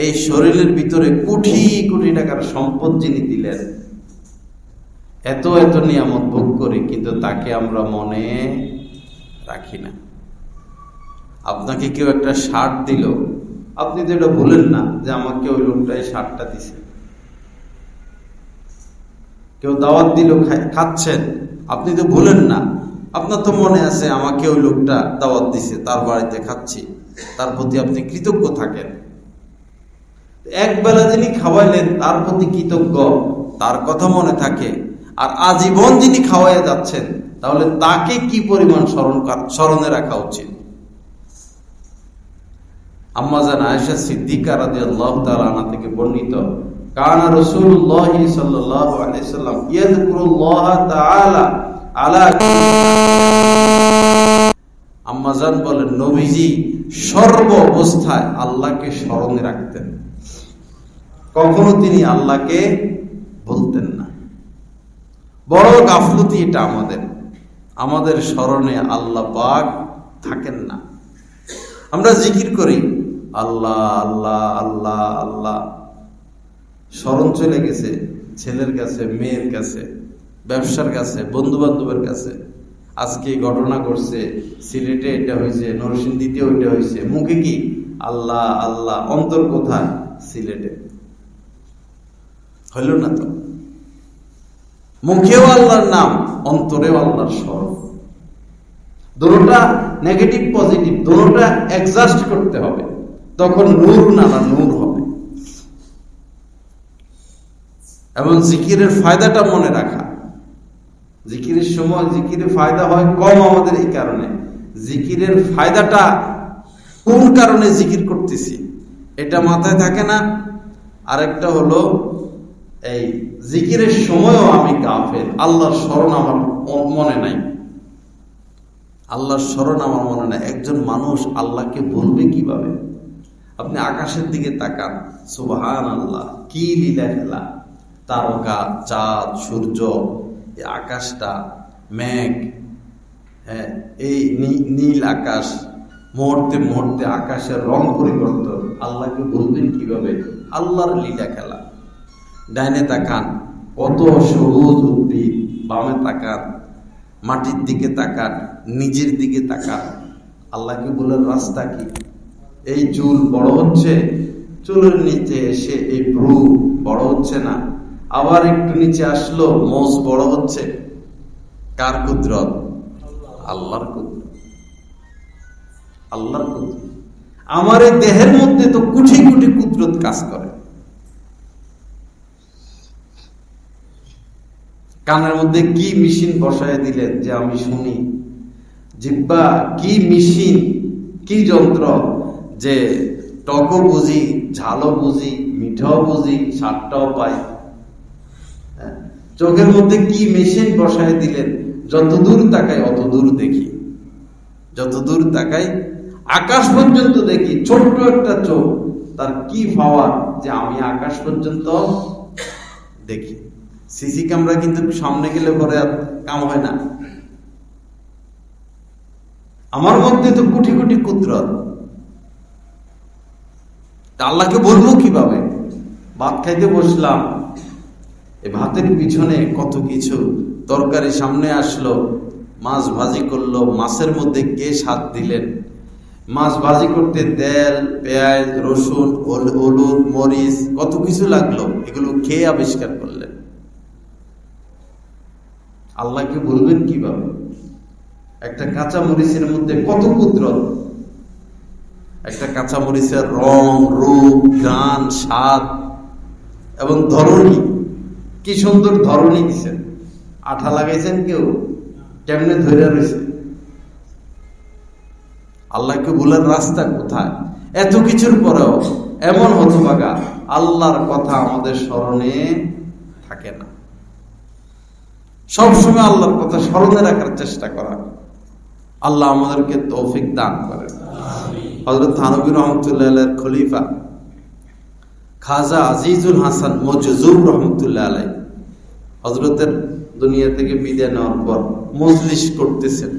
এই শরীরের ভিতরে কোটি কোটি টাকার সম্পদ যিনি দিলেন, এত এত নিয়ামত ভোগ করি, কিন্তু তাকে আমরা মনে রাখি না। আপনাকে কেউ একটা শার্ট দিল, আপনি তো এটা ভুলেন না যে আমাকে ওই লোকটা এই শার্টটা দিছে। কেউ দাওয়াত দিল, খাচ্ছেন, আপনি তো ভুলেন না, আপনার তো মনে আছে আমাকে ওই লোকটা দাওয়াত দিছে, তার বাড়িতে খাচ্ছি, তার প্রতি আপনি কৃতজ্ঞ থাকেন। এক বেলা যিনি খাওয়াইলেন তার প্রতি কৃতজ্ঞ, তার কথা মনে থাকে। আর আজীবন যিনি খাওয়াইয়া যাচ্ছেন, তাহলে তাকে কি পরিমাণ স্মরণে রাখা উচিত। আম্মা জান আয়েশা সিদ্দিকা রাদিয়াল্লাহু তাআলা আনহা থেকে বর্ণিত, কানা রাসূলুল্লাহ সাল্লাল্লাহু আলাইহি ওয়াসাল্লাম ইয়াযকুরুল্লাহ তাআলা আলা, আম্মা জান বলেন নবীজি সর্ব অবস্থায় আল্লাহকে স্মরণে রাখতেন, কখনো তিনি আল্লাহকে বলতেন না। বড় গাফলতি এটা আমাদের স্মরণে আল্লাহ পাক থাকেন না। আমরা জিকির করি আল্লাহ আল্লাহ আল্লাহ আল্লাহ, স্মরণ চলে গেছে ছেলের কাছে, মেয়ের কাছে, ব্যবসার কাছে, বন্ধু বান্ধবের কাছে। আজকে ঘটনা ঘটছে, সিলেটে এটা হয়েছে, নরসিংদীতে ওইটা হয়েছে, মুখে কি আল্লাহ আল্লাহ, অন্তর কোথায়? সিলেটে। হইল না তো? মুখেও আল্লাহর নাম, অন্তরেও আল্লাহর স্মরণ। দুটোটা নেগেটিভ পজিটিভ, দুটোটা অ্যাডজাস্ট করতে হবে, তখন নূর না নূর হবে। এবং জিকিরের ফায়দাটা মনে রাখা। জিকিরের সময় জিকিরের ফায়দা হয় কম আমাদের এই কারণে, জিকিরের ফায়দাটা কোন কারণে জিকির করতেছি এটা মাথায় থাকে না। আরেকটা হলো এই জিকিরের সময়ও আমি গাফেল, আল্লাহর স্মরণ আমার মনে নাই, আল্লাহর স্মরণ আমার মনে নাই। একজন মানুষ আল্লাহকে বলবে কিভাবে? আপনি আকাশের দিকে তাকান, সুবহানাল্লাহ, কি লীলা খেলা। তারকা, চাঁদ, সূর্য, এই আকাশটা, মেঘ, হ্যাঁ, এই নীল আকাশ, মুহূর্তে মুহূর্তে আকাশের রং পরিবর্তন, আল্লাহকে বলবেন কিভাবে? আল্লাহর লীলা খেলা। ডাইনে তাকান, কত সবুজ উদ্ভিদ, বামে তাকান, মাটির দিকে তাকান, নিজের দিকে তাকান, আল্লাহকে বলার রাস্তা কি? এই চুল বড় হচ্ছে, চুলের নিচে এসে এই ভ্রু বড় হচ্ছে না, আবার একটু নিচে আসলো, মোষ বড় হচ্ছে। কার কুদরত? আল্লাহর কুদরত, আল্লাহর কুদরত। আমার এই দেহের মধ্যে তো কোটি কোটি কুদরত কাজ করে। কানের মধ্যে কি মেশিন বসায় দিলেন যে আমি শুনি? জিহ্বা কি মেশিন, কি যন্ত্র যে টকও বুঝি, ঝালও বুঝি, মিঠাও বুঝি, স্বাদটাও পাই। চোখের মধ্যে কি মেশিন বসায় দিলেন, যত দূর তাকাই অত দূর দেখি, যত দূর তাকাই আকাশ পর্যন্ত দেখি। ছোট্ট একটা চোখ, তার কি পাওয়ার যে আমি আকাশ পর্যন্ত দেখি। সিসি ক্যামেরা কিন্তু সামনে গেলে পরে আর কাম হয় না। আমার মধ্যে তো কোটি কোটি কুদরত, আল্লাহকে বলবো কিভাবে? ভাত খাইতে বসলাম, এই ভাতের পিছনে কত কিছু, তরকারি সামনে আসলো, মাছ ভাজি করলো, মাছের মধ্যে কে স্বাদ দিলেন? মাছ ভাজি করতে তেল, পেঁয়াজ, রসুন, হলুদ, মরিচ, কত কিছু লাগলো, এগুলো খেয়ে আবিষ্কার করলেন। আল্লাহকে বলবেন কিভাবে? একটা কাঁচা মরিচের মধ্যে কত কুদরত, একটা কাঁচা মরিচের রং, রূপ, গান, স্বাদ এবং ধরনী, কি সুন্দর ধরনী দিচ্ছেন। আঠা লাগাইছেন কেউ? কেমনে ধরে রয়েছে? আল্লাহকে বলার রাস্তা কোথায়? এত কিছুর পরেও এমন হতভাগা, আল্লাহর কথা আমাদের স্মরণে থাকে না। সবসময় আল্লাহর কথা স্মরণে রাখার চেষ্টা করা। আল্লাহ আমাদেরকে তৌফিক দান করেন। হযরত থানভী রহমতুল্লাহ আলাইহির খলিফা খাজা আজিজুল হাসান মজজুব রহমতুল্লাহ আলাইহি হযরতের দুনিয়া থেকে বিদায় নেওয়ার পর মজলিস করতেছেন।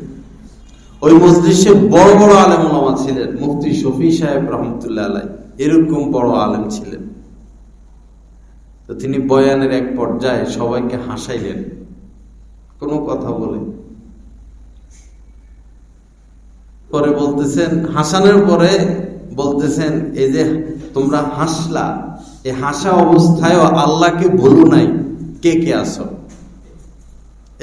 ওই মজলিসে বড় বড় আলেম ওলামা ছিলেন। মুফতি শফি সাহেব রহমতুল্লাহ আলাইহি এরকম বড় আলেম ছিলেন। তো তিনি বয়ানের এক পর্যায়ে সবাইকে হাসাইলেন কোন কথা বলে। পরে বলতেছেন, হাসানোর পরে বলতেছেন, এই যে তোমরা হাসলা, এই হাসা অবস্থায় আল্লাহকে ভুলো নাই, কে কে আসো?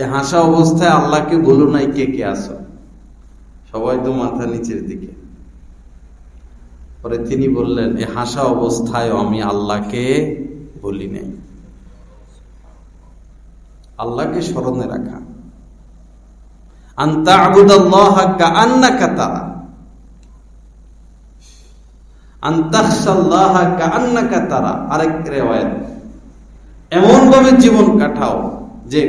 এই হাসা অবস্থায় আল্লাহকে ভুলো নাই, কে কে আসো? সবাই তো মাথা নিচের দিকে। পরে তিনি বললেন, এই হাসা অবস্থায় আমি আল্লাহকে বলি নাই। আল্লাহকে স্মরণে রাখা, আনতা আবুদাল্লাহ কাআন্নাকা তারা, আনতাখশাল্লাহ কাআন্নাকা তারা। আরেক রিওয়ায়াত, এমন ভাবে জীবন কাটাও যে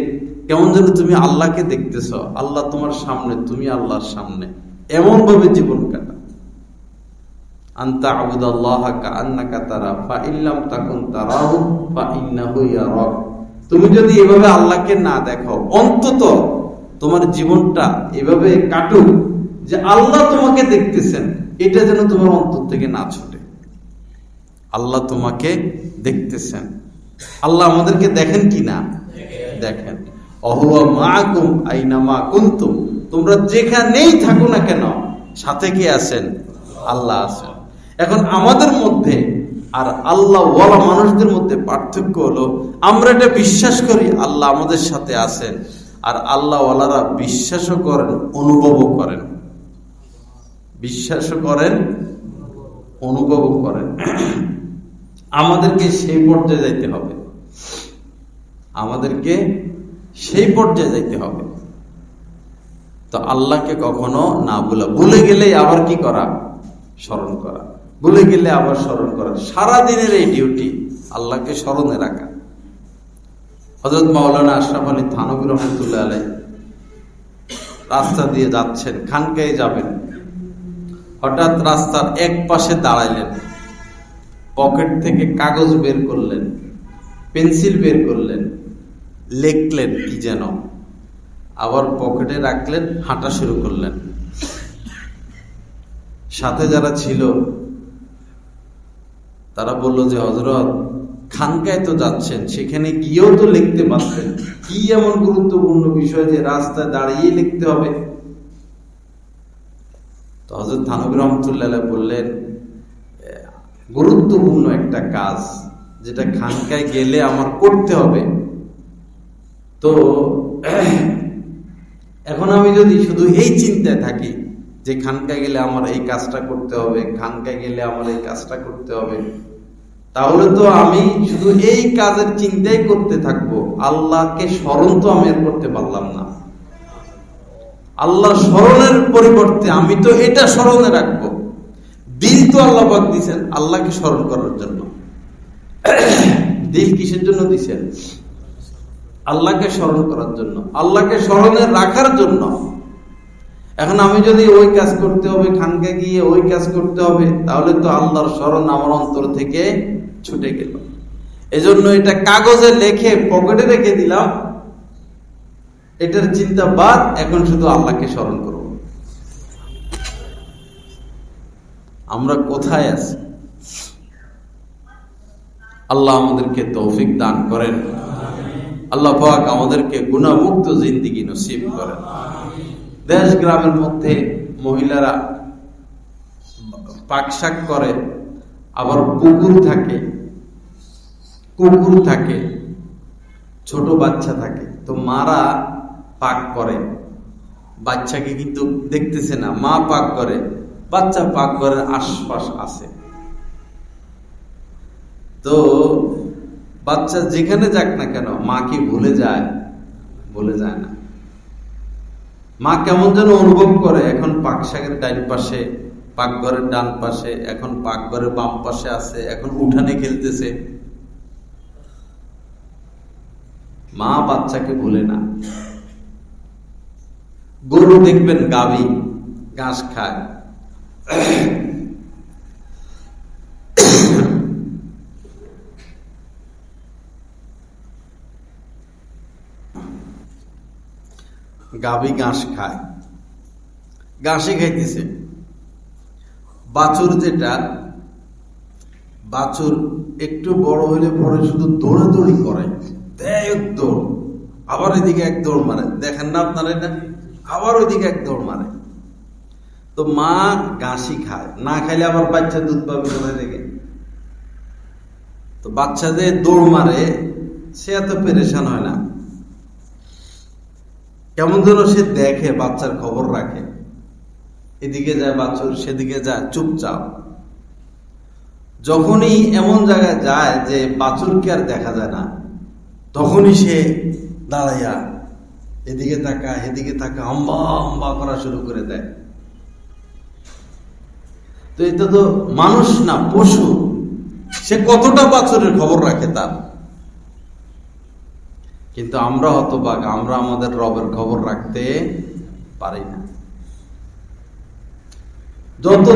কেমন যেন তুমি আল্লাহকে দেখতেছ, আল্লাহ তোমার সামনে, তুমি আল্লাহর সামনে, এমন ভাবে জীবন কাটা। আনতা আবুদাল্লাহ কাআন্নাকা তারা ফা ইল্লাম তাকুন তারাহু ফা ইন্নাহু ইয়ারাক। তুমি যদি এভাবে আল্লাহকে না দেখো, অন্তত তোমার জীবনটা এভাবে কাটুক যে আল্লাহ তোমাকে দেখতেছেন, এটা যেন তোমার অন্তর থেকে না ছুটে। আল্লাহ তোমাকে দেখতেছেন। আল্লাহ আমাদেরকে দেখেন কি না? দেখেন। অহুয়া মাআকুম আইনামা কুনতুম, তোমরা যেখানেই থাকো না কেন, সাথে কে আছেন? আল্লাহ আছেন। এখন আমাদের মধ্যে আর আল্লাহ ওয়ালা মানুষদের মধ্যে পার্থক্য হলো, আমরা এটা বিশ্বাস করি আল্লাহ আমাদের সাথে আছেন, আর আল্লাহ ওয়ালারা বিশ্বাসও করেন, অনুভবও করেন। বিশ্বাসও করেন, অনুভবও করেন। আমাদেরকে সেই পর্যায়ে যাইতে হবে, আমাদেরকে সেই পর্যায়ে যাইতে হবে। তো আল্লাহকে কখনো না ভুলা, ভুলে গেলে আবার কি করা? স্মরণ করা। ভুলে গেলে আবার স্মরণ করা। সারাদিনের এই ডিউটি আল্লাহকে স্মরণে রাখা। হযরত মাওলানা আশরাফ আলী থানভী রহমতুল্লাহ আলাইহি রাস্তা দিয়ে যাচ্ছেন, খানকায় যাবেন। হঠাৎ রাস্তার এক পাশে দাঁড়াইলেন, পকেট থেকে কাগজ বের করলেন, পেন্সিল বের করলেন, লিখলেন কি যেন, আবার পকেটে রাখলেন, হাঁটা শুরু করলেন। সাথে যারা ছিল তারা বলল যে হযরত, খানকায় তো যাচ্ছেন, সেখানে গিয়েও তো লিখতে পারতেন, কি এমন গুরুত্বপূর্ণ বিষয় যে রাস্তায় দাঁড়িয়ে লিখতে হবে? তো হযরত থানভী রহমাতুল্লাহ আলাইহি বললেন, গুরুত্বপূর্ণ একটা কাজ যেটা খানকায় গেলে আমার করতে হবে। তো এখন আমি যদি শুধু এই চিন্তায় থাকি যে খানকায় গেলে আমার এই কাজটা করতে হবে, খানকায় গেলে আমার এই কাজটা করতে হবে, তাহলে তো আমি শুধু এই কাজের চিন্তাই করতে থাকবো, আল্লাহকে স্মরণ তো আমি আর করতে পারলাম না। আল্লাহ স্মরণের পরিবর্তে আমি তো এটা স্মরণে রাখবো। দিল তো আল্লাহ পাক দিয়েছেন আল্লাহকে স্মরণ করার জন্য। দিল কিসের জন্য দিয়েছেন? আল্লাহকে স্মরণ করার জন্য, আল্লাহকে স্মরণে রাখার জন্য। এখন আমি যদি ওই কাজ করতে হবে, খানকে গিয়ে ওই কাজ করতে হবে, তাহলে তো আল্লাহর স্মরণ আমার অন্তর থেকে ছুটে গেল। এজন্য এটা কাগজে লিখে পকেটে রেখে দিলাম, এটার চিন্তা বাদ, এখন শুধু আল্লাহকে স্মরণ করব। আমরা কোথায় আছি? আল্লাহ আমাদেরকে তৌফিক দান করেন। আল্লাহ পাক আমাদেরকে গুনাহমুক্ত জিন্দেগি নসিব করেন। দেশ গ্রামের মধ্যে মহিলারা পাকশাক করে, আবার কুকুর থাকে, ছোট বাচ্চা থাকে, তো মারা পাক করে, বাচ্চাকে কিন্তু দেখতেছে না, মা পাক করে, বাচ্চা পাক ঘরের আশপাশ আছে। তো বাচ্চা যেখানে যাক না কেন মা কি ভুলে যায়? ভুলে যায় না। মা কেমন যেন অনুভব করে, এখন পাকশাকের ডান পাশে, পাকঘরের ডান পাশে, এখন পাকঘরের বাম পাশে আছে, এখন উঠানে খেলতেছে। মা বাচ্চাকে ভুলে না। গরু দেখবেন গাভী ঘাস খায়, গাভী ঘাস খায়, ঘাসে খাইতেছে। বাছুর যেটা, বাছুর একটু বড় হইলে পরে শুধু দৌড়াদৌড়ি করে, দেয় দৌড়, আবার এদিকে এক দৌড় মারে, দেখেন না আপনারা এটা? আবার ওইদিকে এক দৌড় মারে। তো মা ঘাসই খায়, না খাইলে আবার বাচ্চা দুধ পাবে কোথায় থেকে? তো বাচ্চা যে দৌড় মারে সে এত পেরেশান হয় না, কেমন যেন সে দেখে, বাচ্চার খবর রাখে, এদিকে যায় বাছুর, সেদিকে যায়, চুপচাপ। যখনই এমন জায়গায় যায় যে বাছুরকে আর দেখা যায় না, তখনই সে দাঁড়াইয়া এদিকে তাকা এদিকে তাকা, আম্বা আম্বা করা শুরু করে দেয়। তো এটা তো মানুষ না, পশু। সে কতটা বাছুরের খবর রাখে তার। কিন্তু আমরা হতভাগ, আমরা আমাদের রবের খবর রাখতে পারি না। যত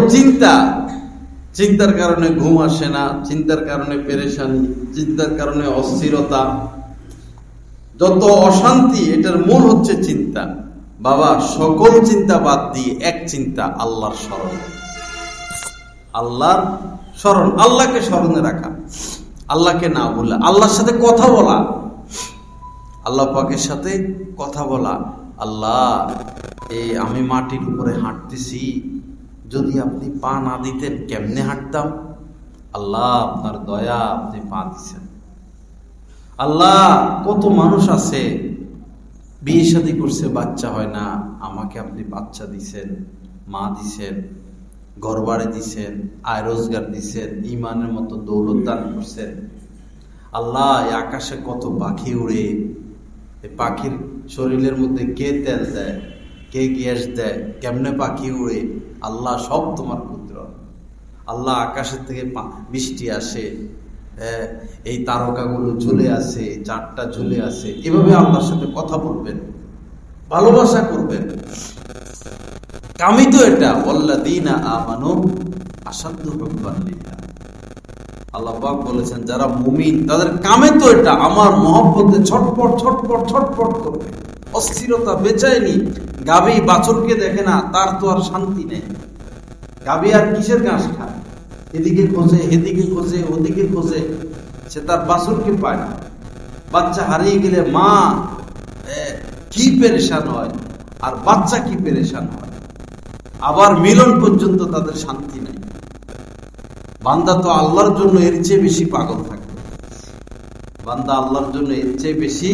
চিন্তার কারণে ঘুম আসে না, চিন্তার কারণে পেরেশানি, চিন্তার কারণে অস্থিরতা, যত অশান্তি, এটার মূল হচ্ছে চিন্তা। বাবা, সকল চিন্তা বাদ দিয়ে এক চিন্তা, আল্লাহর স্মরণ। আল্লাহর স্মরণ, আল্লাহকে স্মরণে রাখা, আল্লাহকে না ভুলা, আল্লাহর সাথে কথা বলা, আল্লাহ পাকের সাথে কথা বলা। আল্লাহ, আমি মাটির উপরে হাঁটতেছি, যদি আপনি পা না দিতেন কেমনে হাঁটতাম? আল্লাহ, আপনার দয়া, আপনি পা দিচ্ছেন। আল্লাহ, কত মানুষ আছে বিয়ে শাদী করছে, বাচ্চা হয় না, আমাকে আপনি বাচ্চা দিছেন, মা দিছেন, ঘর বাড়ি দিছেন, আয় রোজগার দিছেন, ইমানের মতো দৌলত দান করছেন। আল্লাহ, আকাশে কত পাখি উড়ে, এই পাখির শরীরের মধ্যে কে তেল দেয়, কে গ্যাস দেয়, কেমনে পাখি উড়ে? আল্লাহ, সব তোমার কুদরত। আল্লাহ, আকাশের থেকে বৃষ্টি আসে, এই তারকাগুলো ঝুলে আছে, চাঁদটা ঝুলে আছে। এভাবে আল্লাহর সাথে কথা বলবেন, ভালোবাসা করবেন। কামি তো এটা, ওয়াল্লাযীনা আমানু আশাদ্দু হুব্বান লিল্লাহ। আল্লাহ পাক বলেছেন যারা মুমিন তাদের কামে তো এটা আমার মহব্বতে ছটপট ছটপট ছটপট করবে, অস্থিরতা, বেচাইনি। গাভী বাছুরকে দেখে না, তার তো আর শান্তি নেই। গাভী আর কিসের ঘাস খায়? এদিকে খোঁজে, এদিকে খোঁজে, ওদিকে খোঁজে, সে তার বাছুরকে পায় না। বাচ্চা হারিয়ে গেলে মা কি পেরেশান হয়, আর বাচ্চা কি পেরেশান হয়। আবার মিলন পর্যন্ত তাদের শান্তি নেই। বান্দা তো আল্লাহর জন্য এর চেয়ে বেশি পাগল থাকবে। বান্দা আল্লাহর জন্য এর চেয়ে বেশি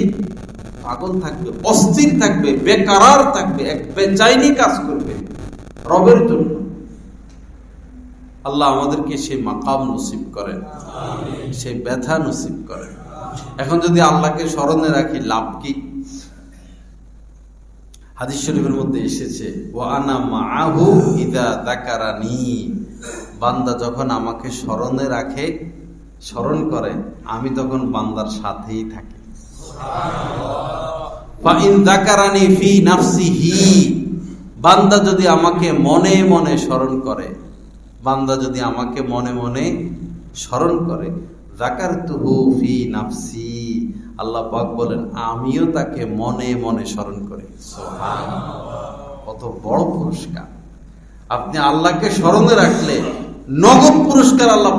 পাগল থাকবে, অস্থির থাকবে, বেকারার থাকবে, এক বেচাইনি কাজ করবে রবের জন্য। আল্লাহ আমাদেরকে সেই মাকাম নসিব করেন, সেই ব্যথা নসিব করেন। এখন যদি আল্লাহকে স্মরণে রাখি, লাভ কি? হাদিস শরীফের মধ্যে এসেছে, ওয়া আনা মাআহু ইযা যাকারানি, বান্দা যখন আমাকে স্মরণে রাখে, স্মরণ করে, আমি তখন বান্দার সাথেই থাকি। ফা ইন যাকারানি ফি নাফসিহি, বান্দা যদি আমাকে মনে মনে স্মরণ করে, বান্দা যদি আমাকে মনে মনে স্মরণ করে, যাকারতুহু ফি নাফসি, আল্লাহ পাক বলেন আমিও তাকে মনে মনে স্মরণ করি। সুবহানাল্লাহ, কত বড় পুরস্কার! আপনি আল্লাহকে স্মরণে রাখলে নগদ পুরস্কার আল্লাহ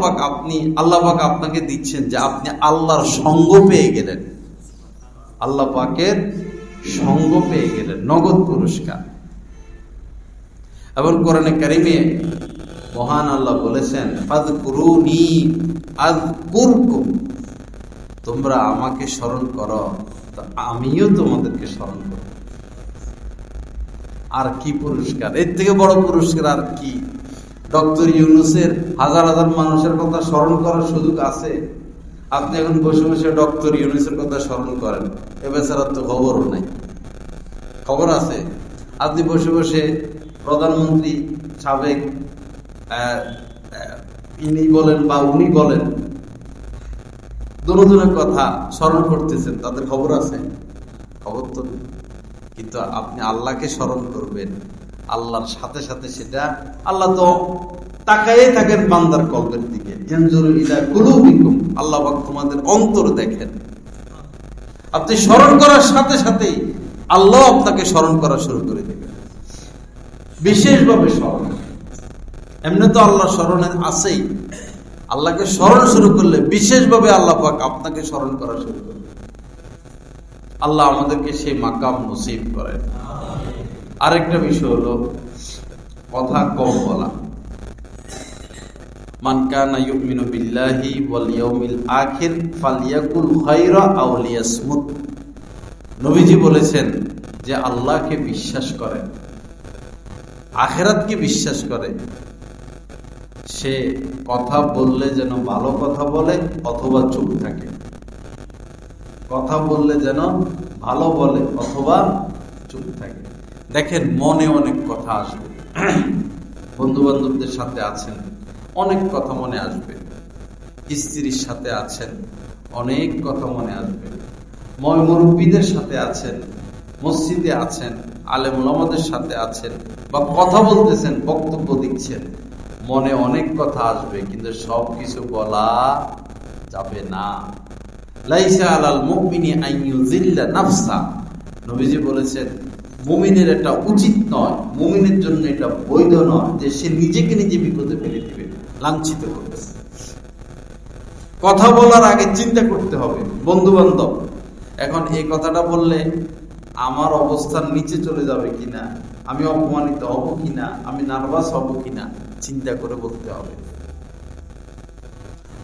পাক আপনাকে দিচ্ছেন, যে আপনি আল্লাহর সঙ্গ পেয়ে গেলেন, আল্লাহ পাকের সঙ্গ পেয়ে গেলেন, নগদ পুরস্কার। এবং কোরআনে কারিমে মহান আল্লাহ বলেছেন, ফাযকুরুনি আযকুরকুম, তোমরা আমাকে স্মরণ করো তো আমিও তোমাদেরকে স্মরণ করব। আর কি পুরস্কার, এর থেকে বড় পুরস্কার আর কি? ডক্টর ইউনূসের হাজার হাজার মানুষের কথা স্মরণ করার সুযোগ আছে? আপনি এখন বসে বসে ডক্টর ইউনূসের কথা স্মরণ করেন, এ বেচারার তো খবরও নাই। খবর আছে? আপনি বসে বসে প্রধানমন্ত্রী সাবেক ইনি বলেন বা উনি বলেন, দুজনের কথা স্মরণ করতেছেন, তাদের খবর আছে? খবর তো নেই। কিন্তু আপনি আল্লাহকে স্মরণ করবেন, আল্লাহর সাথে সাথে সেটা, আল্লাহ তো তাকাইয়ে থাকেন বান্দার কলবের দিকে। ইয়ানজুরু ইলা কুলুবিকুম, আল্লাহ পাক তোমাদের অন্তর দেখেন। আপনি স্মরণ করার সাথে সাথেই আল্লাহ আপনাকে স্মরণ করা শুরু করে দেবেন, বিশেষভাবে স্মরণ। এমনি তো আল্লাহ স্মরণে আছেই, আল্লাহকে স্মরণ শুরু করলে বিশেষভাবে আল্লাহ পাক আপনাকে স্মরণ করা শুরু করবে। আল্লাহ আমাদেরকে সেই মাকাম নসিব করেন। আরেকটা বিষয় হলো কথা কম বলা। মান কানা ইউমিনু বিল্লাহি ওয়াল ইয়াউমিল আখির ফালইয়াকুল খায়রা আও লিয়াসমুত। নবীজি বলেছেন যে আল্লাহকে বিশ্বাস করে, আখিরাতকে বিশ্বাস করে, সে কথা বললে যেন ভালো কথা বলে অথবা চুপ থাকে। কথা বললে যেন ভালো বলে অথবা চুপ থাকে। দেখেন, মনে অনেক কথা আসবে, বন্ধু বান্ধবদের সাথে আছেন, অনেক কথা মনে আসবে, স্ত্রীর সাথে আছেন, অনেক কথা মনে আসবে, মুরব্বীদের সাথে আছেন, মসজিদে আছেন, আলেম ওলামাদের সাথে আছেন, বা কথা বলতেছেন, বক্তব্য দিচ্ছেন, মনে অনেক কথা আসবে, কিন্তু সব কিছু বলা যাবে না। লাইসা আলাল মুমিনি আন ইউযিল্লা নাফসা, নবীজি বলেছেন মুমিনের এটা উচিত নয়, মুমিনের জন্য এটা বৈধ নয় যে সে নিজেকে নিজে বিপদে ফেলে দিবে, লাঞ্ছিত করবে। কথা বলার আগে চিন্তা করতে হবে, বন্ধু বান্ধব এখন এই কথাটা বললে আমার অবস্থার নিচে চলে যাবে কিনা, আমি অপমানিত হব কিনা, আমি নার্ভাস হব কিনা, চিন্তা করে বলতে হবে।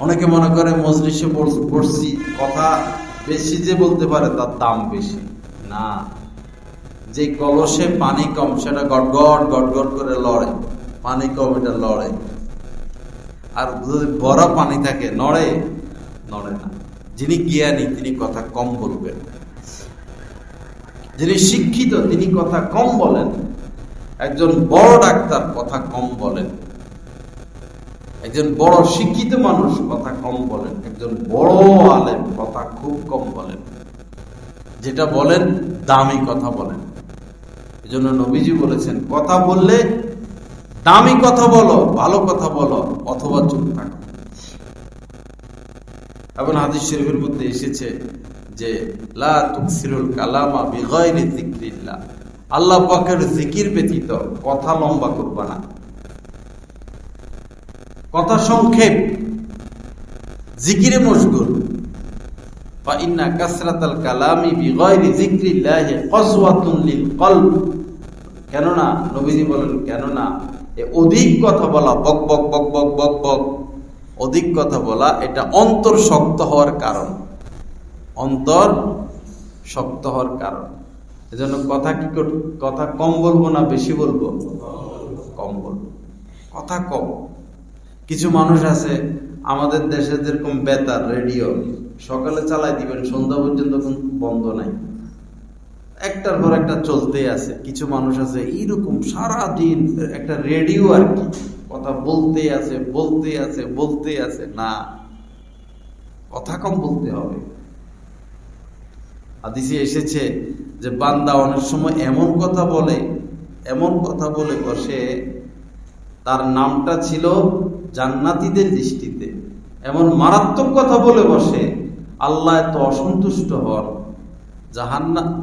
অনেকে মনে করে মজলিসে পড়ছি, কথা বেশি যে বলতে পারে তার দাম বেশি না। যে কলসে পানি কম সেটা গটগট গটগট করে লড়ে, পানি কম এটা লড়ে, আর যদি বড় পানি থাকে নড়ে না। যিনি জ্ঞানী তিনি কথা কম বলবেন, যিনি শিক্ষিত তিনি কথা কম বলেন। একজন বড় ডাক্তার কথা কম বলেন, একজন বড় শিক্ষিত মানুষ কথা কম বলেন, একজন বড় আলেম কথা খুব কম বলেন। যেটা বলেন দামি কথা বলেন। এজন্য নবীজি বলেছেন কথা বললে দামি কথা বলো, ভালো কথা বলো, অথবা চুপ থাকো। এবং হাদিস শরীফের মধ্যে এসেছে যে লা তুকসিরুল কালামা বিগাইরি যিকরিল্লাহ, আল্লাহ পাকের জিকির ব্যতীত কথা লম্বা করবা না, কথা সংক্ষেপ, জিকিরে মশগুল। ফা ইন্না কাসরাতাল কালামি বিগাইরি যিকরিল্লাহি কসওয়াতুন লিল কলব, কেননা নবীজি বলেন, কেননা অধিক কথা বলা, বক বক বক বক বক বক, অধিক কথা বলা এটা অন্তর শক্ত হওয়ার কারণ, অন্তর শক্ত হওয়ার কারণ। এজন্য কথা কম বলবো না বেশি বলবো? কম বলবো, কথা কম। কিছু মানুষ আছে আমাদের দেশে যেরকম বেতার রেডিও সকালে চালাই দিবেন সন্ধ্যা পর্যন্ত বন্ধ নাই, একটার পর একটা চলতেই আছে। কিছু মানুষ আছে এইরকম সারাদিন একটা রেডিও আর কি, কথা বলতেই আছে বলতেই আছে বলতেই আছে। না, কথা কম বলতে হবে। হাদিসে এসেছে যে বান্দা অনেক সময় এমন কথা বলে বসে, তার নামটা ছিল জান্নাতীদের দৃষ্টিতে, এমন মারাত্মক কথা বলে বসে আল্লাহ এত অসন্তুষ্ট হন,